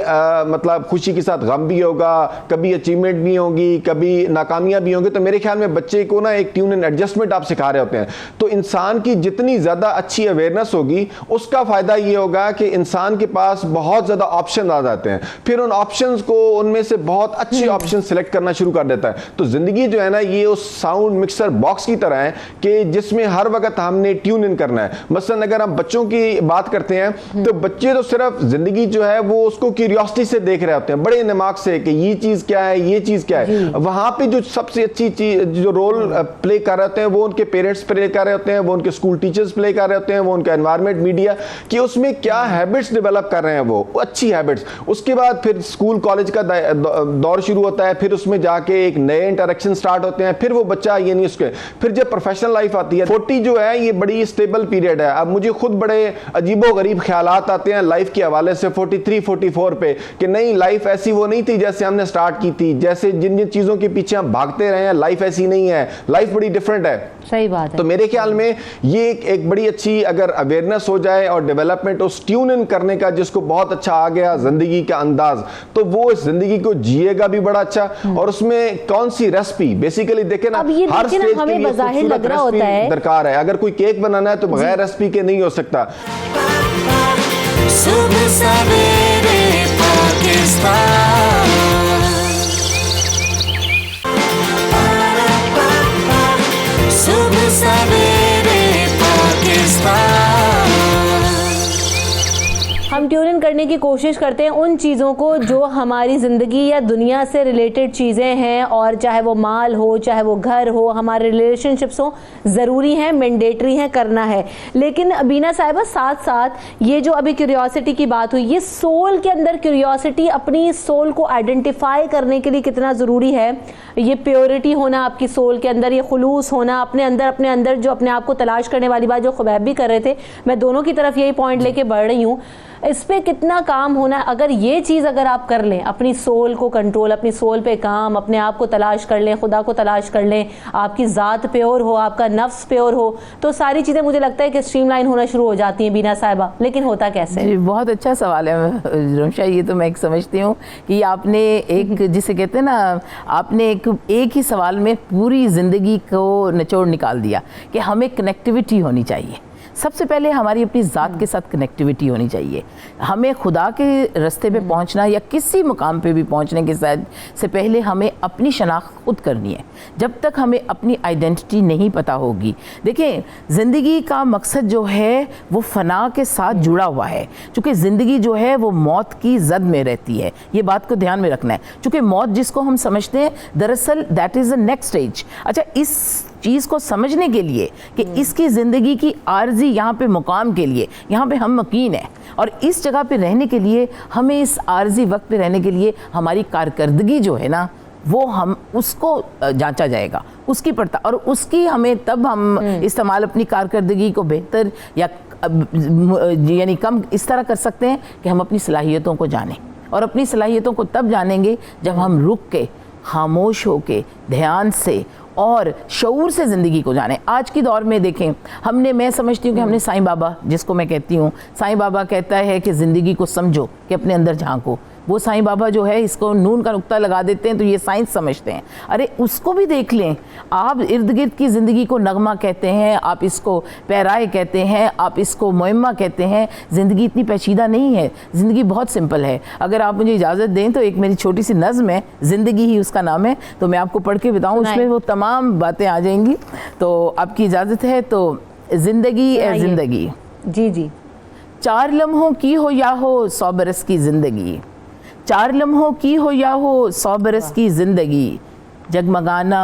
मतलब खुशी के साथ गम भी होगा, कभी अचीवमेंट भी होगी, कभी नाकामियां भी होंगी, तो मेरे ख्याल में बच्चे को ना एक ट्यून एंड एडजस्टमेंट आप सिखा रहे होते हैं। तो इंसान की जितनी ज़्यादा अच्छी अवेयरनेस होगी उसका फ़ायदा ये होगा कि इंसान के पास बहुत ज़्यादा ऑप्शन आ जाते हैं, फिर उन ऑप्शंस को उनमें से बहुत अच्छे ऑप्शन सिलेक्ट करना शुरू कर देता है। तो ज़िंदगी जो है ना ये उस साउंड मिक्सर बॉक्स की तरह है कि जिसमें हर वक्त हमने ट्यून इन करना है। मसलन अगर हम बच्चों की बात करते हैं तो बच्चे तो सिर्फ ज़िंदगी जो है वो उसको क्यूरियोसिटी से देख रहे होते हैं, बड़े दिमाग से कि ये चीज़ क्या है, ये चीज़ क्या है। वहाँ पे जो सबसे अच्छी चीज़ जो रोल प्ले कर रहे होते हैं वो उनके पेरेंट्स प्ले कर रहे होते हैं, वो उनके स्कूल टीचर्स प्ले कर रहे होते हैं, वो उनका एनवायरनमेंट, मीडिया, कि उसमें क्या हैबिट्स डेवलप कर रहे हैं वो अच्छी हैबिट्स। उसके बाद फिर स्कूल कॉलेज का दौर शुरू होता है, फिर उसमें जाके एक नए इंटरेक्शन स्टार्ट होते हैं, फिर वो बच्चा ये नहीं उसके, फिर जब प्रोफेशनल लाइफ आती है 40 जो है ये बड़ी स्टेबल पीरियड है। अब मुझे खुद बड़े अजीबो गरीब ख्यालात आते हैं लाइफ के हवाले से 43-44 पे कि नहीं लाइफ ऐसी वो नहीं थी जैसे हमने स्टार्ट की थी, जैसे जिन जिन चीज़ों के पीछे हम भागते रहे हैं लाइफ ऐसी नहीं है, लाइफ बड़ी डिफरेंट है। सही बात है। तो मेरे ख्याल में ये एक बड़ी अच्छी अगर अवेयरनेस हो जाए और डेवलपमेंट उस ट्यून इन करने का जिसको बहुत अच्छा आ गया जिंदगी का अंदाज, तो वो इस जिंदगी को जिएगा भी बड़ा अच्छा। और उसमें कौन सी रेसिपी बेसिकली देखे ना, हर स्टेज के लिए खूबसूरत रेसिपी दरकार है। अगर कोई केक बनाना है तो बगैर रेसिपी के नहीं हो सकता। सुबह सवेरे पाकिस्तान, सुबह सवेरे पाकिस्तान। हम ट्यून इन करने की कोशिश करते हैं उन चीज़ों को जो हमारी ज़िंदगी या दुनिया से रिलेटेड चीज़ें हैं, और चाहे वो माल हो, चाहे वो घर हो, हमारे रिलेशनशिप्स हो, ज़रूरी हैं, मैंडेटरी हैं, करना है। लेकिन बीना साहिबा साथ साथ ये जो अभी क्यूरियोसिटी की बात हुई, ये सोल के अंदर क्यूरियोसिटी, अपनी सोल को आइडेंटिफाई करने के लिए कितना ज़रूरी है, ये प्योरिटी होना आपकी सोल के अंदर, ये खुलूस होना अपने अंदर जो अपने आप को तलाश करने वाली बात जो खुबैब भी कर रहे थे, मैं दोनों की तरफ यही पॉइंट लेके बढ़ रही हूँ। इस पे कितना काम होना, अगर ये चीज़ अगर आप कर लें, अपनी सोल को कंट्रोल, अपनी सोल पे काम, अपने आप को तलाश कर लें, खुदा को तलाश कर लें, आपकी ज़ात प्योर हो, आपका नफ्स प्योर हो, तो सारी चीज़ें मुझे लगता है कि स्ट्रीमलाइन होना शुरू हो जाती हैं बीना साहिबा। लेकिन होता कैसे? जी बहुत अच्छा सवाल है रमशा। ये तो मैं एक समझती हूँ कि आपने एक जिसे कहते हैं ना, आपने एक ही सवाल में पूरी ज़िंदगी को निचोड़ निकाल दिया कि हमें कनेक्टिविटी होनी चाहिए। सबसे पहले हमारी अपनी ज़ात के साथ कनेक्टिविटी होनी चाहिए। हमें खुदा के रास्ते पे पहुंचना या किसी मुकाम पे भी पहुंचने के से पहले हमें अपनी शनाख्त खुद करनी है। जब तक हमें अपनी आइडेंटिटी नहीं पता होगी, देखें ज़िंदगी का मकसद जो है वो फ़ना के साथ जुड़ा हुआ है। चूँकि ज़िंदगी जो है वो मौत की जद में रहती है, ये बात को ध्यान में रखना है। चूँकि मौत जिसको हम समझते हैं, दरअसल that is the next stage. अच्छा, इस चीज़ को समझने के लिए कि इसकी ज़िंदगी की आर्जी यहाँ पे मुकाम के लिए यहाँ पे हम मकीन है, और इस जगह पे रहने के लिए हमें इस आर्जी वक्त पे रहने के लिए हमारी कारकर्दगी जो है ना, वो हम उसको जांचा जाएगा, उसकी पड़ता, और उसकी हमें तब हम इस्तेमाल अपनी कारकर्दगी को बेहतर या यानी कम इस तरह कर सकते हैं कि हम अपनी सलाहियतों को जानें। और अपनी सलाहियतों को तब जानेंगे जब हम रुक के, खामोश होके, ध्यान से और शऊर से ज़िंदगी को जाने। आज की दौर में देखें, मैं समझती हूँ कि हमने साईं बाबा, जिसको मैं कहती हूँ, साईं बाबा कहता है कि ज़िंदगी को समझो, कि अपने अंदर झांको। वो साईं बाबा जो है इसको नून का नुक्ता लगा देते हैं तो ये साइंस समझते हैं। अरे उसको भी देख लें। आप इर्द गिर्द की ज़िंदगी को नगमा कहते हैं, आप इसको पैराए कहते हैं, आप इसको मुयम्मा कहते हैं। ज़िंदगी इतनी पेचीदा नहीं है, ज़िंदगी बहुत सिंपल है। अगर आप मुझे इजाज़त दें तो एक मेरी छोटी सी नज़्म है, ज़िंदगी ही उसका नाम है, तो मैं आपको पढ़ के बताऊँ, उसमें वो तमाम बातें आ जाएंगी। तो आपकी इजाज़त है तो ज़िंदगी ए ज़िंदगी। जी जी। 4 लम्हों की हो या हो 100 बरस की ज़िंदगी, 4 लम्हों की हो या हो 100 बरस की ज़िंदगी, जगमगाना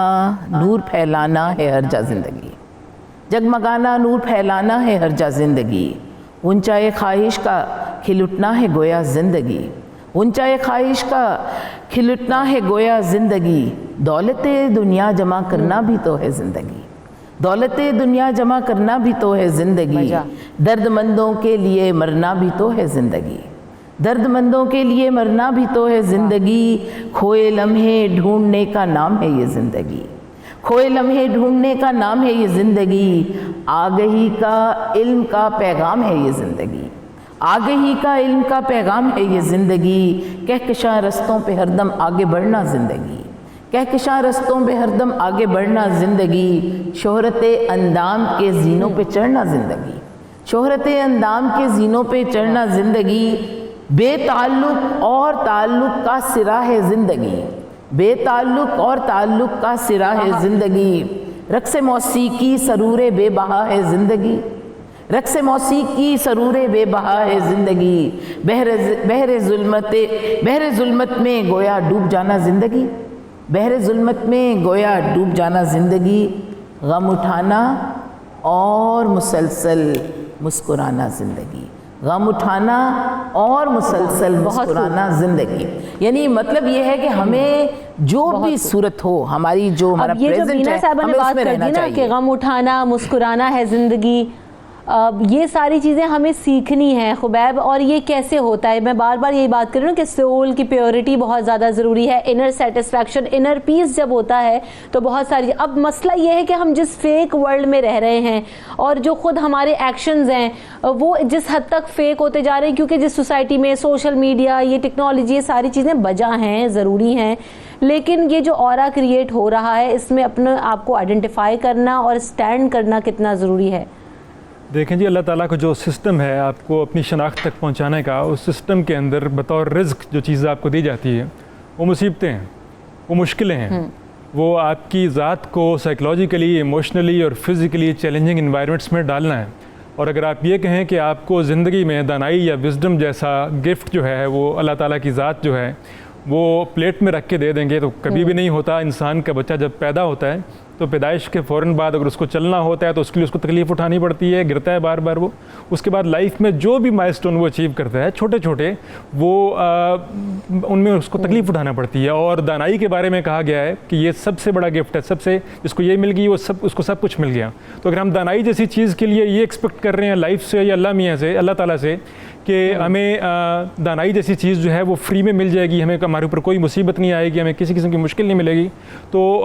नूर फैलाना है हर जा ज़िंदगी, जगमगाना नूर फैलाना है हर जा ज़िंदगी, ऊंचाई ख्वाहिश का खिल उठना है गोया ज़िंदगी, ऊंचाई ख्वाहिश का खिल उठना है गोया ज़िंदगी, दौलते दुनिया जमा करना भी तो है ज़िंदगी, दौलते दुनिया जमा करना भी तो है ज़िंदगी, दर्दमंदों के लिए मरना भी तो है ज़िंदगी, दर्दमंदों के लिए मरना भी तो है ज़िंदगी, खोए लम्हे ढूंढने का नाम है ये ज़िंदगी, खोए लम्हे ढूंढने का नाम है ये ज़िंदगी, आगही का इल्म का पैगाम है ये ज़िंदगी, आगही का इल्म का पैगाम है ये ज़िंदगी, कहकशां रस्तों पे हरदम आगे बढ़ना ज़िंदगी, कहकशां रस्तों पे हरदम आगे बढ़ना ज़िंदगी, शोहरते अंदाम के ज़ीनों पे चढ़ना ज़िंदगी, शोहरते अंदाम के ज़ीनों पे चढ़ना ज़िंदगी, बेताल्लुक़ और ताल्लुक़ का सिरा है ज़िंदगी, बेताल्लुक़ और ताल्लुक़ का सिरा है ज़िंदगी, रक़्स मौसीकी सरूरे बेबहा है ज़िंदगी, रक़्स मौसीकी सरूरे बेबहा है ज़िंदगी, बहरे ज़ुल्मत में गोया डूब जाना ज़िंदगी, बहरे ज़ुल्मत में गोया डूब जाना ज़िंदगी, गम उठाना और मुसलसल मुस्कुराना ज़िंदगी, गम उठाना और मुसलसल मुस्कुराना ज़िंदगी। यानी मतलब ये है कि हमें जो भी सूरत हो, हमारी जो हमारा प्रेजेंट है, हमें उसमें रहना चाहिए। कि गम उठाना मुस्कुराना है ज़िंदगी, ये सारी चीज़ें हमें सीखनी है खुबैब। और ये कैसे होता है, मैं बार बार यही बात कर रही हूँ कि सोल की प्योरिटी बहुत ज़्यादा ज़रूरी है, इनर सेटिस्फैक्शन, इनर पीस जब होता है तो बहुत सारी। अब मसला ये है कि हम जिस फेक वर्ल्ड में रह रहे हैं और जो खुद हमारे एक्शंस हैं वो जिस हद तक फेक होते जा रहे हैं, क्योंकि जिस सोसाइटी में सोशल मीडिया, ये टेक्नोलॉजी, ये सारी चीज़ें बजा हैं, ज़रूरी हैं, लेकिन ये जो ऑरा क्रिएट हो रहा है इसमें अपने आप को आइडेंटिफाई करना और स्टैंड करना कितना ज़रूरी है। देखें जी, अल्लाह ताला का जो सिस्टम है आपको अपनी शनाख्त तक पहुंचाने का, उस सिस्टम के अंदर बतौर रिज़्क जो चीज़ें आपको दी जाती है वो मुसीबतें हैं, वो मुश्किलें हैं, वो आपकी ज़ात को साइकोलॉजिकली, इमोशनली और फिज़िकली चैलेंजिंग इन्वायरमेंट्स में डालना है। और अगर आप ये कहें कि आपको ज़िंदगी में दानाई या विज़डम जैसा गिफ्ट जो है वो अल्लाह ताला की ज़ात जो है वो प्लेट में रख के दे देंगे, तो कभी भी नहीं होता। इंसान का बच्चा जब पैदा होता है तो पैदाइश के फ़ौरन बाद अगर उसको चलना होता है तो उसके लिए उसको तकलीफ़ उठानी पड़ती है, गिरता है बार बार वो। उसके बाद लाइफ में जो भी माइलस्टोन वो अचीव करता है छोटे छोटे, वो उनमें उसको तकलीफ़ उठाना पड़ती है। और दानाई के बारे में कहा गया है कि ये सबसे बड़ा गिफ्ट है, सबसे जिसको ये मिल गई वो उसको सब कुछ मिल गया। तो अगर हम दानाई जैसी चीज़ के लिए ये एक्सपेक्ट कर रहे हैं लाइफ से या अल्लाह मियाँ से, अल्लाह ताला से, कि हमें दानाई जैसी चीज़ जो है वो फ्री में मिल जाएगी, हमें हमारे ऊपर कोई मुसीबत नहीं आएगी, हमें किसी किस्म की मुश्किल नहीं मिलेगी, तो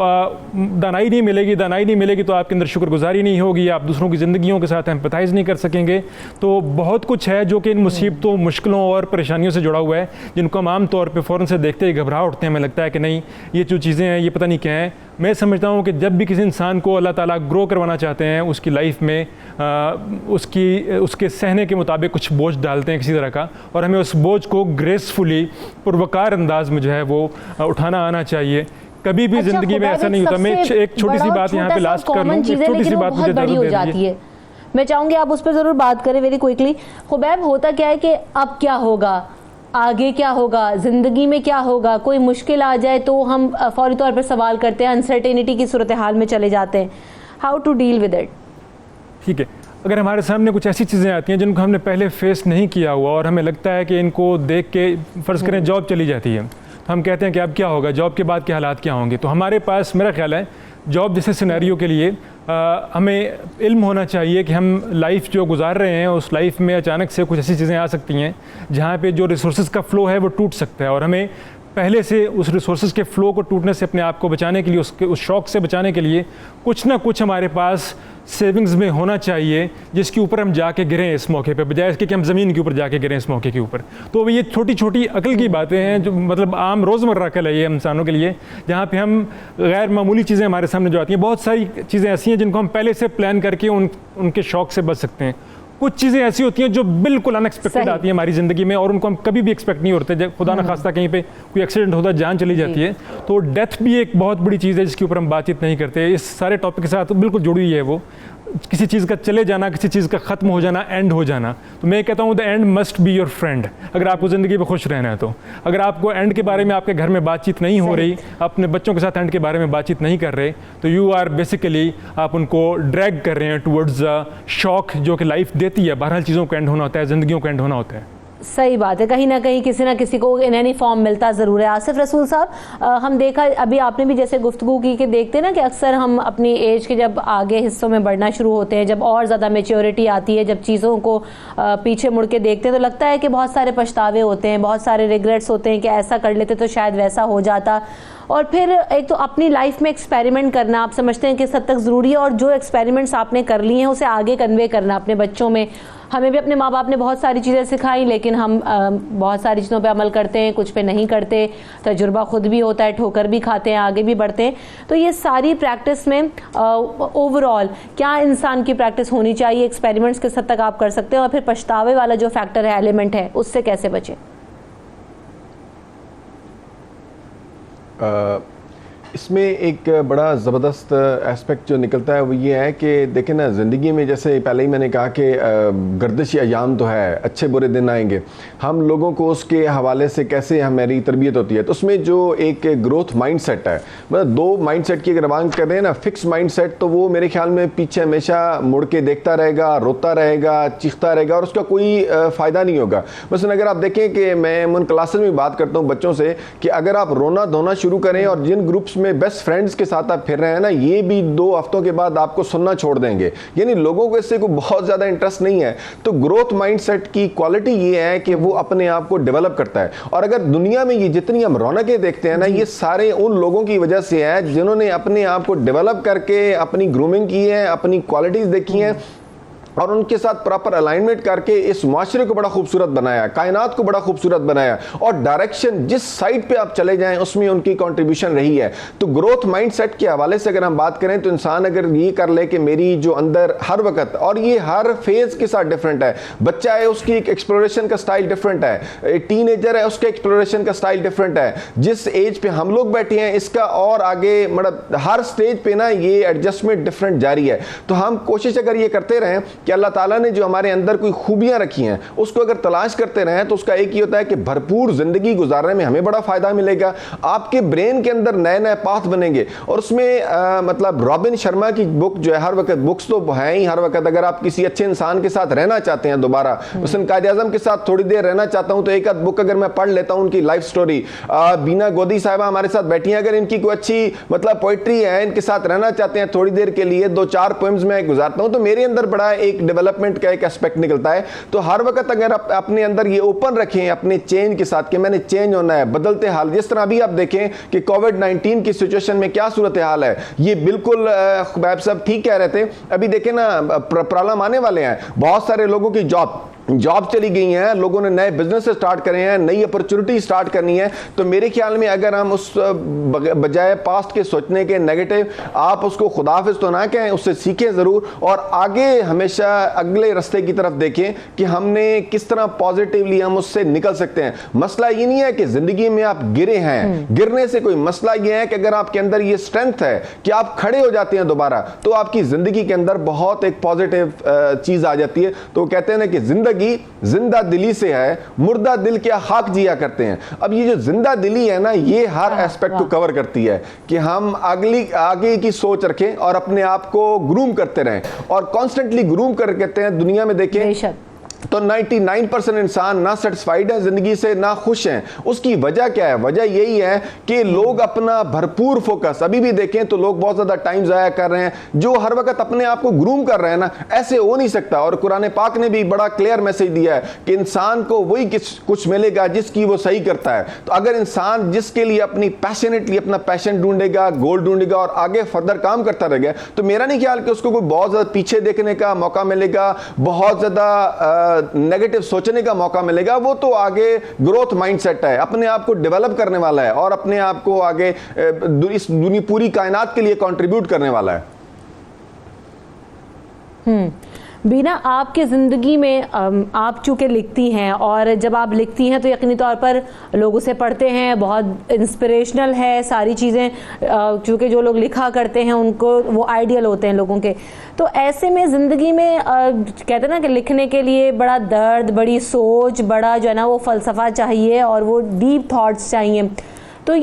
दानाई नहीं मिलेगी। दानाई नहीं मिलेगी तो आपके अंदर शुक्रगुजारी नहीं होगी, आप दूसरों की ज़िंदगियों के साथ एम्पैथाइज़ नहीं कर सकेंगे। तो बहुत कुछ है जो कि इन मुसीबतों, मुश्किलों और परेशानियों से जुड़ा हुआ है, जिनको हम आम तौर पर फ़ौरन से देखते ही घबरा उठते हैं। हमें लगता है कि नहीं, ये जो चीज़ें हैं ये पता नहीं क्या हैं। मैं समझता हूँ कि जब भी किसी इंसान को अल्लाह ताला ग्रो करवाना चाहते हैं उसकी लाइफ में, उसके सहने के मुताबिक कुछ बोझ डालते हैं किसी तरह का, और हमें उस बोझ को ग्रेसफुली, पुरवकार अंदाज में जो है वो उठाना आना चाहिए। कभी भी ज़िंदगी में ऐसा नहीं होता। मैं एक छोटी सी बात यहाँ पे लास्ट कर लूँ, एक छोटी सी बात मुझे बड़ी हो जाती है, मैं चाहूँगी आप उस पर ज़रूर बात करें वेरी क्विकली। खुबैब, होता क्या है कि अब क्या होगा, आगे क्या होगा, ज़िंदगी में क्या होगा, कोई मुश्किल आ जाए तो हम फौरी तौर पर सवाल करते हैं, अनसर्टेनिटी की सूरत हाल में चले जाते हैं। How to deal with it? ठीक है, अगर हमारे सामने कुछ ऐसी चीज़ें आती हैं जिनको हमने पहले फेस नहीं किया हुआ और हमें लगता है कि इनको देख के, फ़र्ज़ करें जॉब चली जाती है, तो हम कहते हैं कि अब क्या होगा, जॉब के बाद के हालात क्या होंगे। तो हमारे पास, मेरा ख्याल है, जॉब जैसे सिनेरियो के लिए हमें इल्म होना चाहिए कि हम लाइफ जो गुजार रहे हैं उस लाइफ में अचानक से कुछ ऐसी चीज़ें आ सकती हैं जहाँ पे जो रिसोर्सेज का फ़्लो है वो टूट सकता है, और हमें पहले से उस रिसोर्सेज के फ्लो को टूटने से अपने आप को बचाने के लिए, उस शॉक से बचाने के लिए कुछ ना कुछ हमारे पास सेविंग्स में होना चाहिए जिसके ऊपर हम जाके गिरें इस मौके पे, बजाय इसके कि हम ज़मीन के ऊपर जाके गिरें इस मौके के ऊपर। तो ये छोटी छोटी अकल की बातें हैं जो मतलब आम रोज़मर्रा अकल है ये इंसानों के लिए, जहाँ पे हम गैर मामूली चीज़ें हमारे सामने जो आती हैं, बहुत सारी चीज़ें ऐसी हैं जिनको हम पहले से प्लान करके उनके शौक से बच सकते हैं। कुछ चीज़ें ऐसी होती हैं जो बिल्कुल अनएक्सपेक्टेड आती हैं हमारी ज़िंदगी में और उनको हम कभी भी एक्सपेक्ट नहीं होते। खुदा न खास्ता कहीं पे कोई एक्सीडेंट होता है, जान चली जाती है, तो डेथ भी एक बहुत बड़ी चीज़ है जिसके ऊपर हम बातचीत नहीं करते। इस सारे टॉपिक के साथ बिल्कुल जुड़ी हुई है वो, किसी चीज़ का चले जाना, किसी चीज़ का ख़त्म हो जाना, एंड हो जाना। तो मैं कहता हूँ the end must be your friend, अगर आपको ज़िंदगी में खुश रहना है तो। अगर आपको एंड के बारे में आपके घर में बातचीत नहीं हो रही, अपने बच्चों के साथ एंड के बारे में बातचीत नहीं कर रहे, तो यू आर बेसिकली आप उनको ड्रैग कर रहे हैं टुवर्ड्स शॉक जो कि लाइफ देती है। बहरहाल चीज़ों को एंड होना होता है, ज़िंदगियों को एंड होना होता है। सही बात है, कहीं ना कहीं किसी ना किसी को इन एनी फॉर्म मिलता ज़रूर है। आसिफ रसूल साहब, हम देखा अभी आपने भी जैसे गुफ्तगू की कि देखते हैं ना कि अक्सर हम अपनी एज के जब आगे हिस्सों में बढ़ना शुरू होते हैं, जब और ज़्यादा मेच्योरिटी आती है, जब चीज़ों को पीछे मुड़ के देखते हैं तो लगता है कि बहुत सारे पछतावे होते हैं, बहुत सारे रिग्रेट्स होते हैं कि ऐसा कर लेते तो शायद वैसा हो जाता। और फिर एक तो अपनी लाइफ में एक्सपेरिमेंट करना आप समझते हैं कि किस हद तक ज़रूरी है, और जो एक्सपेरिमेंट्स आपने कर लिए हैं उसे आगे कन्वे करना अपने बच्चों में। हमें भी अपने माँ बाप ने बहुत सारी चीज़ें सिखाई, लेकिन हम बहुत सारी चीज़ों पे अमल करते हैं, कुछ पे नहीं करते। तजुर्बा खुद भी होता है, ठोकर भी खाते हैं, आगे भी बढ़ते हैं। तो ये सारी प्रैक्टिस में ओवरऑल क्या इंसान की प्रैक्टिस होनी चाहिए, एक्सपेरिमेंट्स किस हद तक आप कर सकते हैं, और फिर पछतावे वाला जो फैक्टर है, एलिमेंट है, उससे कैसे बचें? इसमें एक बड़ा ज़बरदस्त एस्पेक्ट जो निकलता है वो ये है कि देखें ना, ज़िंदगी में जैसे पहले ही मैंने कहा कि गर्दिश अयाम तो है, अच्छे बुरे दिन आएंगे, हम लोगों को उसके हवाले से कैसे हमारी तरबियत होती है। तो उसमें जो एक ग्रोथ माइंडसेट है, मतलब दो माइंडसेट की अगर बात करें ना, फिक्स माइंडसेट तो वो मेरे ख्याल में पीछे हमेशा मुड़ के देखता रहेगा, रोता रहेगा, चीखता रहेगा और उसका कोई फ़ायदा नहीं होगा। मसलन अगर आप देखें कि मैं उन क्लासेस में बात करता हूँ बच्चों से कि अगर आप रोना धोना शुरू करें और जिन ग्रुप्स में बेस्ट फ्रेंड्स के साथ आप फिर रहे हैं ना, ये भी 2 हफ्तों के बाद आपको सुनना छोड़ देंगे, यानी लोगों को इससे कोई बहुत ज़्यादा इंटरेस्ट नहीं है। तो ग्रोथ माइंडसेट की क्वालिटी ये है कि वो अपने आप को डेवलप करता है। और अगर दुनिया में ये जितनी हम रौनकें देखते हैं ना, ये सारे उन लोगों की वजह से है जिन्होंने अपने आप को डेवलप करके अपनी ग्रूमिंग की है, अपनी क्वालिटीज़ देखी हैं और उनके साथ प्रॉपर अलाइनमेंट करके इस माशरे को बड़ा खूबसूरत बनाया, कायनात को बड़ा खूबसूरत बनाया, और डायरेक्शन जिस साइड पे आप चले जाएं उसमें उनकी कंट्रीब्यूशन रही है। तो ग्रोथ माइंडसेट के हवाले से अगर हम बात करें तो इंसान अगर ये कर ले कि मेरी जो अंदर हर वक्त, और ये हर फेज के साथ डिफरेंट है, बच्चा है उसकी एक एक्सप्लोरेशन का स्टाइल डिफरेंट है, टीनेजर है उसका एक्सप्लोरेशन का स्टाइल डिफरेंट है, जिस एज पे हम लोग बैठे हैं इसका और आगे मतलब हर स्टेज पे ना ये एडजस्टमेंट डिफरेंट जारी है। तो हम कोशिश अगर ये करते रहें कि अल्लाह ताला ने जो हमारे अंदर कोई खूबियां रखी हैं उसको अगर तलाश करते रहें तो उसका एक ही होता है कि भरपूर जिंदगी गुजारने में हमें बड़ा फायदा मिलेगा। आपके ब्रेन के अंदर नए नए पाथ बनेंगे। और उसमें मतलब रॉबिन शर्मा की बुक जो है, हर वक्त बुक्स तो हैं ही, हर वक्त अगर आप किसी अच्छे इंसान के साथ रहना चाहते हैं दोबारा, मसलन कायद आज़म के साथ थोड़ी देर रहना चाहता हूं तो एक आध बुक अगर मैं पढ़ लेता हूं, उनकी लाइफ स्टोरी, बीना गोदी साहिबा हमारे साथ बैठी हैं, अगर इनकी कोई अच्छी मतलब पोइट्री है, इनके साथ रहना चाहते हैं थोड़ी देर के लिए, 2-4 पोएम्स मैं गुजारता हूं तो मेरे अंदर बड़ा एक डेवलपमेंट का एक एस्पेक्ट निकलता है। तो हर वक्त अगर आप अपने अंदर ये ओपन रखें अपने चेंज के साथ कि मैंने चेंज होना है, बदलते हाल, जिस तरह अभी आप देखें कि कोविड-19 की सिचुएशन में क्या सूरत हाल है, ये बिल्कुल खुबैब साहब ठीक कह रहे थे। अभी देखें ना प्रॉब्लम आने वाले हैं, बहुत सारे लोगों की जॉब चली गई हैं, लोगों ने नए बिजनेस स्टार्ट करे हैं, नई अपॉर्चुनिटी स्टार्ट करनी है। तो मेरे ख्याल में अगर हम उस बजाय पास्ट के सोचने के नेगेटिव, आप उसको खुदाफिज तो ना कहें, उससे सीखें ज़रूर और आगे हमेशा अगले रास्ते की तरफ देखें कि हमने किस तरह पॉजिटिवली हम उससे निकल सकते हैं। मसला ये नहीं है कि ज़िंदगी में आप गिरे हैं, गिरने से कोई मसला ये है कि अगर आपके अंदर ये स्ट्रेंथ है कि आप खड़े हो जाते हैं दोबारा, तो आपकी ज़िंदगी के अंदर बहुत एक पॉजिटिव चीज़ आ जाती है। तो कहते हैं ना कि ज़िंदगी जिंदा दिली से है, मुर्दा दिल क्या खाक जिया करते हैं। अब ये जो जिंदा दिली है ना, ये हर एस्पेक्ट को कवर करती है कि हम आगे की सोच रखें और अपने आप को ग्रूम करते रहें और कॉन्स्टेंटली ग्रूम कर कहते हैं। दुनिया में देखें तो 99% इंसान ना सेटिस्फाइड है ज़िंदगी से, ना खुश हैं। उसकी वजह क्या है? वजह यही है कि लोग अपना भरपूर फोकस, अभी भी देखें तो लोग बहुत ज़्यादा टाइम ज़ाया कर रहे हैं, जो हर वक्त अपने आप को ग्रूम कर रहे हैं ना, ऐसे हो नहीं सकता। और कुरान पाक ने भी बड़ा क्लियर मैसेज दिया है कि इंसान को वही कुछ मिलेगा जिसकी वो सही करता है। तो अगर इंसान जिसके लिए अपनी पैशनेटली अपना पैशन ढूंढेगा, गोल ढूंढेगा और आगे फर्दर काम करता रहेगा, तो मेरा नहीं ख्याल कि उसको कोई बहुत ज़्यादा पीछे देखने का मौका मिलेगा, बहुत ज़्यादा नेगेटिव सोचने का मौका मिलेगा। वो तो आगे ग्रोथ माइंडसेट है, अपने आप को डेवलप करने वाला है और अपने आप को आगे इस दुनिया पूरी कायनात के लिए कंट्रीब्यूट करने वाला है। बीना, आपके ज़िंदगी में आप चूँकि लिखती हैं और जब आप लिखती हैं तो यकीनी तौर पर लोग उसे पढ़ते हैं, बहुत इंस्पिरेशनल है सारी चीज़ें, चूँकि जो लोग लिखा करते हैं उनको वो आइडियल होते हैं लोगों के। तो ऐसे में ज़िंदगी में कहते हैं ना कि लिखने के लिए बड़ा दर्द, बड़ी सोच, बड़ा जो है ना वो फ़लसफ़ा चाहिए और वो डीप थॉट्स चाहिए। तो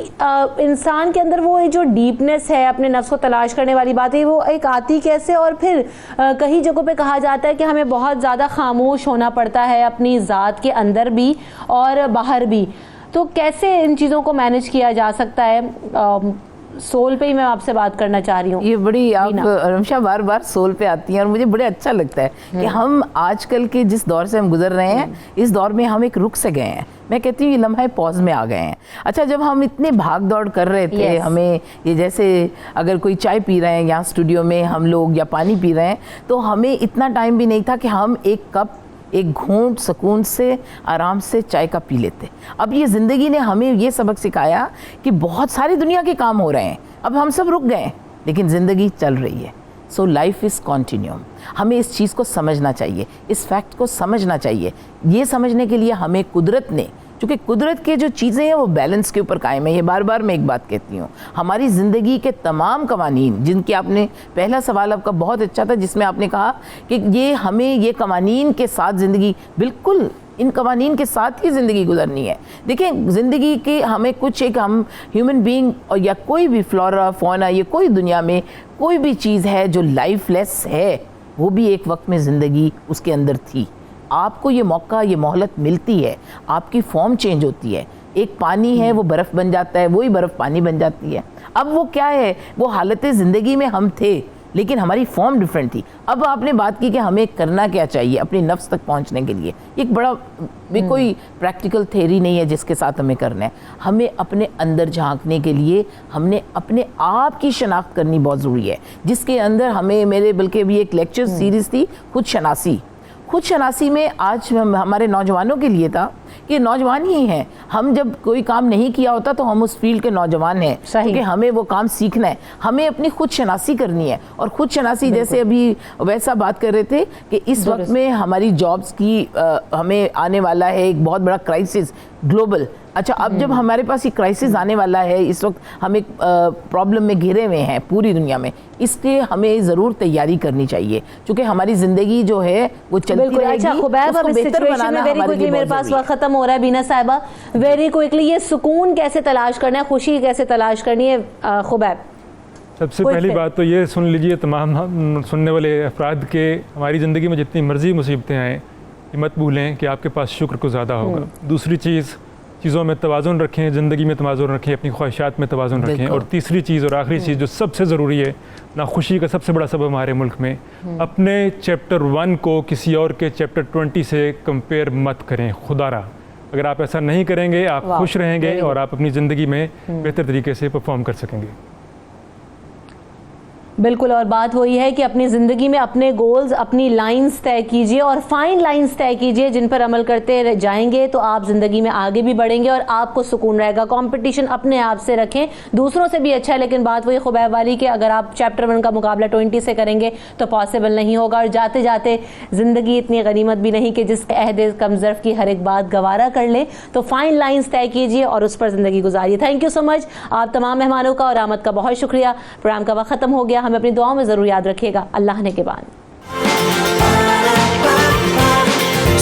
इंसान के अंदर वो जो डीपनेस है, अपने नफ्स को तलाश करने वाली बात है, वो एक आती कैसे? और फिर कई जगहों पे कहा जाता है कि हमें बहुत ज़्यादा खामोश होना पड़ता है अपनी ज़ात के अंदर भी और बाहर भी। तो कैसे इन चीज़ों को मैनेज किया जा सकता है? सोल पे ही मैं आपसे बात करना चाह रही हूँ। ये बड़ी आप रमशा बार बार सोल पे आती हैं और मुझे बड़े अच्छा लगता है कि हम आजकल के जिस दौर से हम गुजर रहे हैं, इस दौर में हम एक रुख से गए हैं। मैं कहती हूँ ये लम्हा पॉज में आ गए हैं। अच्छा, जब हम इतने भाग दौड़ कर रहे थे, हमें ये जैसे अगर कोई चाय पी रहे हैं यहाँ स्टूडियो में हम लोग या पानी पी रहे हैं, तो हमें इतना टाइम भी नहीं था कि हम एक कप, एक घूंट सुकून से आराम से चाय का पी लेते। अब ये ज़िंदगी ने हमें ये सबक सिखाया कि बहुत सारी दुनिया के काम हो रहे हैं, अब हम सब रुक गए, लेकिन ज़िंदगी चल रही है। So life is continuum. हमें इस चीज़ को समझना चाहिए, इस फैक्ट को समझना चाहिए। ये समझने के लिए हमें कुदरत ने, क्योंकि कुदरत के जो चीज़ें हैं वो बैलेंस के ऊपर कायम है। ये बार बार मैं एक बात कहती हूँ, हमारी ज़िंदगी के तमाम कवानीन, जिनके आपने पहला सवाल आपका बहुत अच्छा था जिसमें आपने कहा कि ये हमें ये कवानीन के साथ ज़िंदगी, बिल्कुल इन कवानीन के साथ ही ज़िंदगी गुजरनी है। देखें, ज़िंदगी के हमें कुछ एक, हम ह्यूमन बीइंग और या कोई भी फ्लोरा फौना, ये कोई दुनिया में कोई भी चीज़ है जो लाइफलेस है, वो भी एक वक्त में ज़िंदगी उसके अंदर थी। आपको ये मौका, ये मोहलत मिलती है, आपकी फॉर्म चेंज होती है। एक पानी है वो बर्फ़ बन जाता है, वही बर्फ़ पानी बन जाती है। अब वो क्या है, वो हालत ज़िंदगी में हम थे लेकिन हमारी फॉर्म डिफरेंट थी। अब आपने बात की कि हमें करना क्या चाहिए अपनी नफ्स तक पहुंचने के लिए, एक बड़ा कोई प्रैक्टिकल थ्योरी नहीं है जिसके साथ हमें करना है। हमें अपने अंदर झांकने के लिए हमने अपने आप की शनाख्त करनी बहुत ज़रूरी है, जिसके अंदर हमें, मेरे बल्कि अभी एक लेक्चर सीरीज़ थी खुद शनासी। खुद शनासी में आज हमारे नौजवानों के लिए था कि नौजवान ही हैं हम, जब कोई काम नहीं किया होता तो हम उस फील्ड के नौजवान हैं, क्योंकि हमें वो काम सीखना है, हमें अपनी खुद शनासी करनी है। और खुद शनासी जैसे अभी वैसा बात कर रहे थे कि इस वक्त में हमारी जॉब्स की हमें आने वाला है एक बहुत बड़ा क्राइसिस ग्लोबल। अच्छा, अब जब हमारे पास ये क्राइसिस आने वाला है, इस वक्त हम एक प्रॉब्लम में घिरे हुए हैं पूरी दुनिया में, इसके हमें ज़रूर तैयारी करनी चाहिए, क्योंकि हमारी ज़िंदगी जो है वो चलती रहेगी। अच्छा खुबैब, अब इस सिचुएशन में वेरी क्विकली, मेरे पास वक्त खत्म हो रहा है बीना साहिबा, वेरी क्विकली ये सुकून कैसे तलाश करना है, खुशी कैसे तलाश करनी है खुबैब? सबसे पहली बात तो ये सुन लीजिए तमाम सुनने वाले अफराद के, हमारी ज़िंदगी में जितनी मर्जी मुसीबतें आएँ, ये मत भूलें कि आपके पास शुक्र को ज़्यादा होगा। दूसरी चीज़ों में तवाज़ुन रखें, ज़िंदगी में तवाज़ुन रखें, अपनी ख्वाहिशात में तवाज़ुन रखें। और तीसरी चीज़ और आखिरी चीज़ जो सबसे ज़रूरी है, नाखुशी का सबसे बड़ा सबब हमारे मुल्क में, अपने चैप्टर 1 को किसी और के चैप्टर 20 से कंपेयर मत करें खुदारा। अगर आप ऐसा नहीं करेंगे, आप खुश रहेंगे और आप अपनी ज़िंदगी में बेहतर तरीके से परफॉर्म कर सकेंगे। बिल्कुल, और बात वही है कि अपनी ज़िंदगी में अपने गोल्स, अपनी लाइंस तय कीजिए और फाइन लाइंस तय कीजिए जिन पर अमल करते जाएंगे तो आप ज़िंदगी में आगे भी बढ़ेंगे और आपको सुकून रहेगा। कंपटीशन अपने आप से रखें, दूसरों से भी अच्छा है, लेकिन बात वही खुबैब वाली कि अगर आप चैप्टर 1 का मुकाबला 20 से करेंगे तो पॉसिबल नहीं होगा। और जाते जाते ज़िंदगी इतनी गनीमत भी नहीं कि जिसके अहद कम ज़र्फ़ की हर एक बात गवारा कर ले। तो फाइन लाइंस तय कीजिए और उस पर ज़िंदगी गुजारिए। थैंक यू सो मच आप तमाम मेहमानों का और आमद का बहुत शुक्रिया। प्रोग्राम का वक्त ख़त्म हो गया, हमें अपनी दुआओं में ज़रूर याद रखिएगा। अल्लाह ने के बाद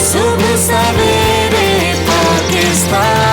सुबह सवेरे पाकिस्तान।